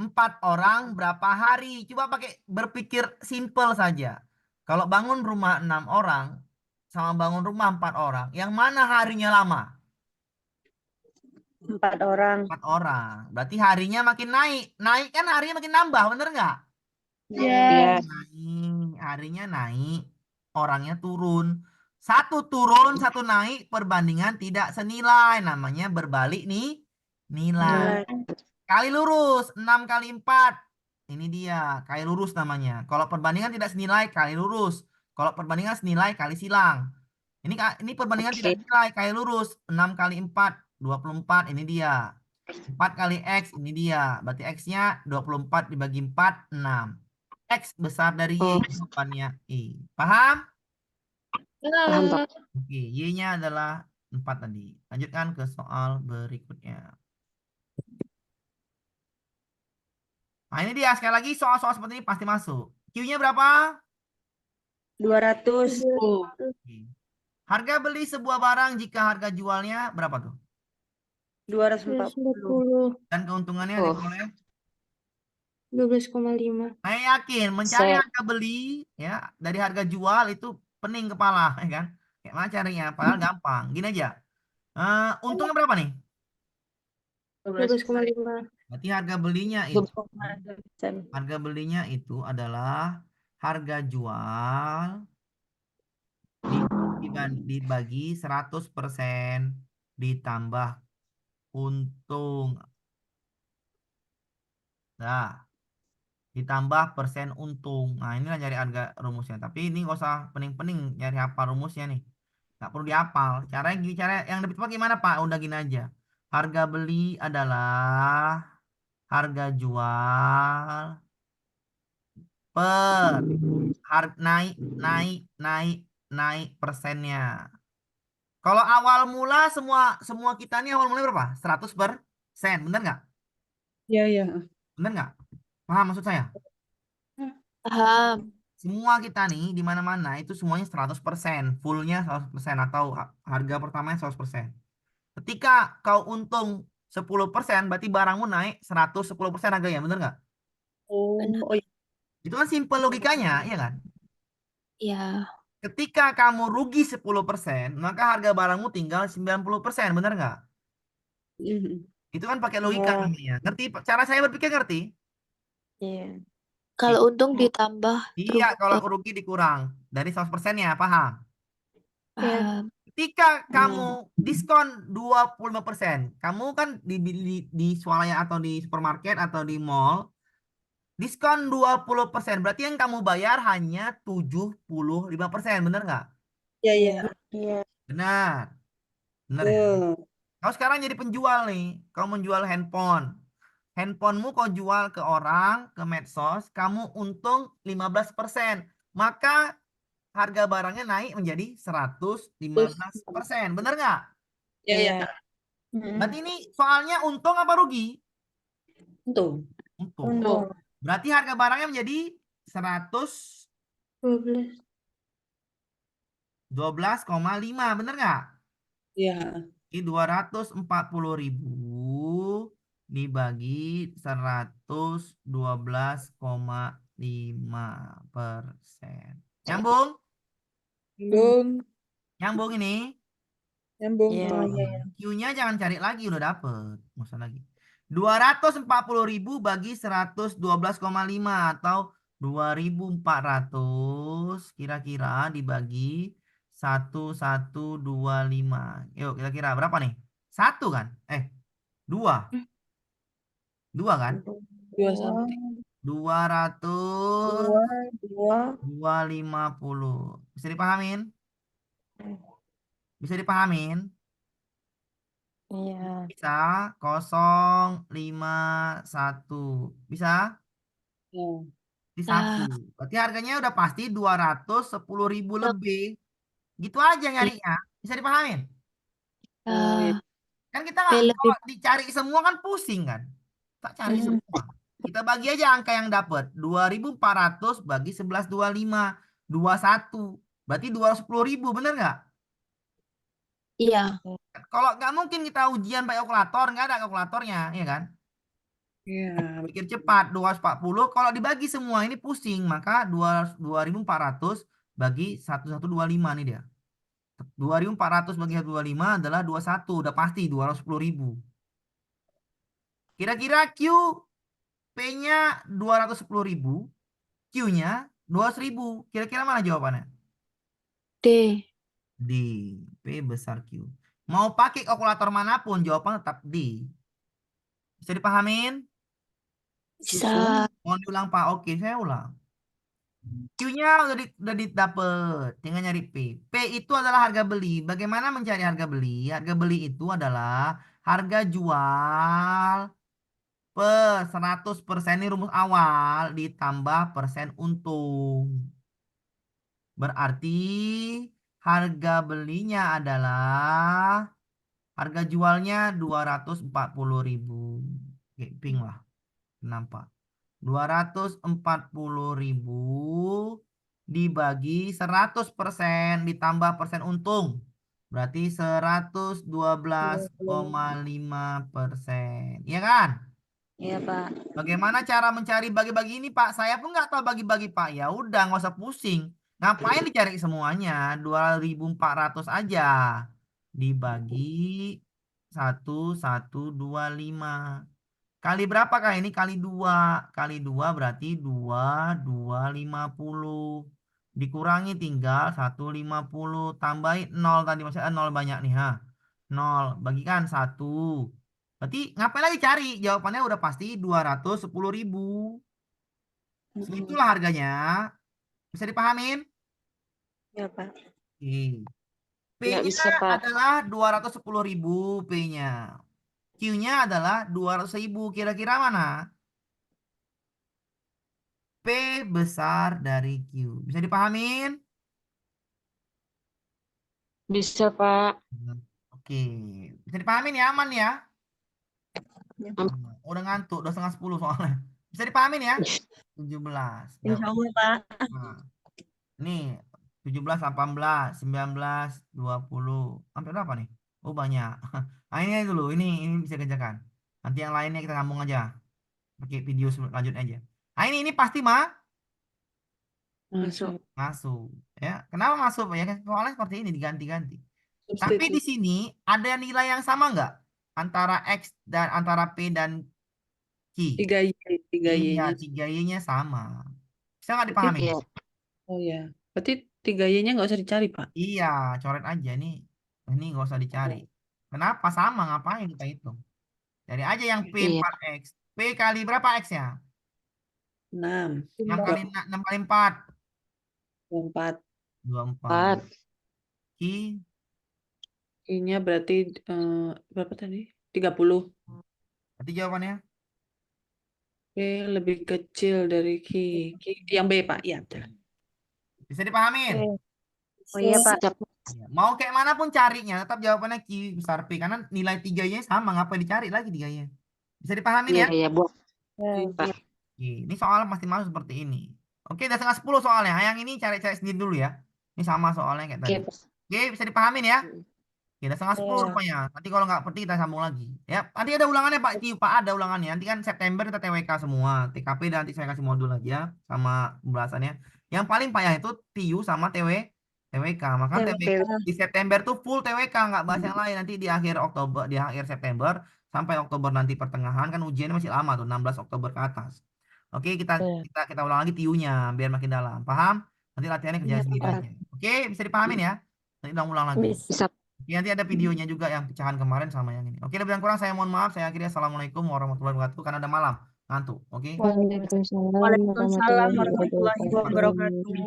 4 orang berapa hari? Coba pakai berpikir simple saja. Kalau bangun rumah 6 orang sama bangun rumah 4 orang, yang mana harinya lama? 4 orang. 4 orang. Berarti harinya makin naik. Naik kan harinya makin nambah, bener nggak? Iya. Iya. Naik, harinya naik, orangnya turun. Satu turun, satu naik, perbandingan tidak senilai. Namanya berbalik nih nilai. Kali lurus, 6 kali 4. Ini dia, kali lurus namanya. Kalau perbandingan tidak senilai, kali lurus. Kalau perbandingan senilai, kali silang. Ini perbandingan tidak senilai, kali lurus. 6 kali 4, 24. Ini dia. 4 kali X, ini dia. Berarti X-nya 24 dibagi 4, 6. X besar dari Y, Oh. jawabannya I. Paham? Paham, Pak. Oke, Y-nya adalah 4 tadi. Lanjutkan ke soal berikutnya. Nah, ini dia. Sekali lagi, soal-soal seperti ini pasti masuk. Q-nya berapa? 200. Oke. Harga beli sebuah barang jika harga jualnya berapa tuh? 240. 240. Dan keuntungannya Oh. diperoleh? 12,5. Saya yakin mencari Saya- harga beli ya dari harga jual itu pening kepala, ya kan? Kayak mana carinya? Padahal gampang. Gini aja. Untungnya berapa nih? 12,5. Berarti harga belinya itu adalah harga jual dibagi 100% ditambah untung. Nah, ditambah persen untung. Nah, inilah nyari harga rumusnya. Tapi ini nggak usah pening-pening nyari apa rumusnya nih. Nggak perlu dihafal. Caranya gini, cara yang lebih tepat gimana, Pak? Udah gini aja. Harga beli adalah harga jual per naik persennya. Kalau awal mula semua kita nih awal mulai berapa? 100%, bener nggak? Iya, iya. Bener nggak? Paham maksud saya? Paham. Semua kita nih di mana-mana itu semuanya 100%, fullnya 100% atau harga pertamanya 100%. Ketika kau untung 10%, berarti barangmu naik 110% harganya, bener nggak? Benar. Oh, iya. Itu kan simpel logikanya, iya kan? Ya. Ketika kamu rugi 10%, maka harga barangmu tinggal 90%, bener nggak? Mhm. Itu kan pakai logika Ya. namanya. Ngerti? Cara saya berpikir ngerti? Iya. Kalau untung ditambah Iya, kalau rugi. rugi dikurang dari 100% ya, paham? Ya. Paham. Ketika kamu diskon 25%, kamu kan di swalayan atau di supermarket atau di mall, diskon 20%, berarti yang kamu bayar hanya 75%, bener nggak? Iya, iya. Iya. Iya. Benar, benar ya. Betul. Kau sekarang jadi penjual nih, kau menjual handphone. Handphonemu kau jual ke orang, ke medsos, kamu untung 15%. Maka harga barangnya naik menjadi 115%. Bener nggak? Iya, iya. Iya. Berarti ini soalnya untung apa rugi? Untung. Untung. Untung. Berarti harga barangnya menjadi 12. 112,5. Bener nggak? Iya. Ini 240.000 dibagi 112,5%. Nyambung? Nyambung. Nyambung ini? Nyambung. Iya. Pak. Q-nya jangan cari lagi, udah dapet. Nggak usah lagi. 240.000 bagi 112,5 atau 2.400 kira-kira dibagi 1125. Yuk, kira-kira berapa nih? Satu kan? Dua. Dua kan? 2 sampai 200, 2. 250. Bisa dipahamin? Bisa dipahamin? Iya. Bisa. 051. Bisa? Ya. Di satu. Ah, Berarti harganya udah pasti 210.000 ya. lebih. Gitu aja nyarinya. Bisa dipahamin? Oh, iya. Kan kita nggak, Lebih. kalau dicari semua kan pusing kan. Tak cari semua. Kita bagi aja angka yang dapat. 2.400 bagi 1125. 21. Berarti 210.000, bener nggak? Iya. Kalau nggak mungkin kita ujian pakai kalkulator, nggak ada kalkulatornya, ya kan? Iya. Pikir cepat, 240. Kalau dibagi semua ini pusing, maka 2.400 bagi 1125 nih dia. 2.400 bagi 125 adalah 21, udah pasti 210.000. Kira-kira P-nya 210.000, Q-nya 200.000. Kira-kira mana jawabannya? D. D. P besar Q. Mau pakai kalkulator manapun, jawaban tetap D. Bisa dipahamin? Bisa. Mau diulang Pak? Oke, saya ulang. Q-nya udah didapet. Tinggal nyari P. P itu adalah harga beli. Bagaimana mencari harga beli? Harga beli itu adalah harga jual per 100%, ini rumus awal ditambah persen untung. Berarti harga belinya adalah harga jualnya 240.000. Oke, ping lah. Kenapa? 240.000 dibagi 100% ditambah persen untung. Berarti 112,5%. Iya kan? Iya, Pak. Bagaimana cara mencari bagi-bagi ini, Pak? Saya pun nggak tahu bagi-bagi, Pak. Ya udah, nggak usah pusing. Ngapain dicari semuanya? 2.400 aja. Dibagi 1,125. Kali berapa kak ini? Kali 2. Kali 2 berarti 2,250. Dikurangi tinggal 150. Tambahin 0 tadi. Maksudnya 0 banyak nih. 0. Bagikan 1. Berarti ngapain lagi cari? Jawabannya udah pasti 210.000. Segitulah harganya. Bisa dipahamin? Iya, Pak. Oke. Nggak P-nya bisa, Pak. adalah 210.000 P-nya. Q-nya adalah 200.000. Kira-kira mana? P besar dari Q. Bisa dipahamin? Bisa, Pak. Oke. Bisa dipahamin ya, aman ya? Am- Udah ngantuk, udah setengah 10 soalnya. Bisa dipahamin ya? 17. Insya Allah, Pak. Nah, nih 17, 18, 19, 20. Sampai berapa nih? Oh, banyak. Nah, ini dulu, ini bisa kerjakan. Nanti yang lainnya kita ngomong aja. Pakai video lanjut aja. Nah, ini pasti Masuk. masuk. Ya, kenapa masuk? Ya, soalnya seperti ini diganti-ganti. Tapi di Substitute. sini ada nilai yang sama nggak antara X dan antara P dan Q? 3Y, Iya, 3Y-nya. 3Y-nya sama. Bisa nggak Berarti, dipahami? Iya. oh ya. Berarti 3Y-nya nggak usah dicari, Pak. Iya, coret aja nih. Ini nggak usah dicari. Kenapa sama? Ngapain kita hitung? Cari aja yang P Iya. 4X. P kali berapa X-nya? 6, 6 kali 6 kali 4. 4. 24. 4. Q I-nya berarti berapa tadi? 30. berarti jawabannya P lebih kecil dari Q. Yang B, Pak. Ya, betul. bisa dipahamin? Oh iya, Pak. Siap. Iya. Mau kayak mana pun carinya, tetap jawabannya Q besar P karena nilai 3Y sama, ngapain dicari lagi 3Y? Bisa dipahamin Iya, ya? iya, buat. Ya, Pak. Oke, ini soalnya pasti masuk seperti ini. Oke, udah setengah 10 soalnya. Yang ini cari-cari sendiri dulu ya. Ini sama soalnya kayak Oke, tadi. Pak. Oke, bisa dipahamin ya? Oke, udah setengah 10 Iya. rupanya. Nanti kalau nggak penting kita sambung lagi. Ya, nanti ada ulangannya Pak Tiu, Pak ada ulangannya. Nanti kan September kita TWK semua. TKP dan nanti saya kasih modul aja sama pembahasannya. Yang paling payah itu TIU sama TWK. Maka TWK di September tuh full TWK, nggak bahas yang lain. Nanti di akhir Oktober, di akhir September sampai Oktober nanti pertengahan kan ujiannya masih lama tuh 16 Oktober ke atas. Oke, kita ulang lagi TIU-nya biar makin dalam. Paham? Nanti latihannya kerjaan Iya, sendiri Pak. aja. Oke, bisa dipahamin ya? Nanti ulang lagi. Bisa. Oke, nanti ada videonya juga yang pecahan kemarin sama yang ini. Oke, lebih dan kurang saya mohon maaf. Saya akhiri assalamualaikum warahmatullahi wabarakatuh. Karena ada malam ngantuk. Oke. Waalaikumsalam Waalaikumsalam warahmatullahi warahmatullahi wabarakatuh. wabarakatuh.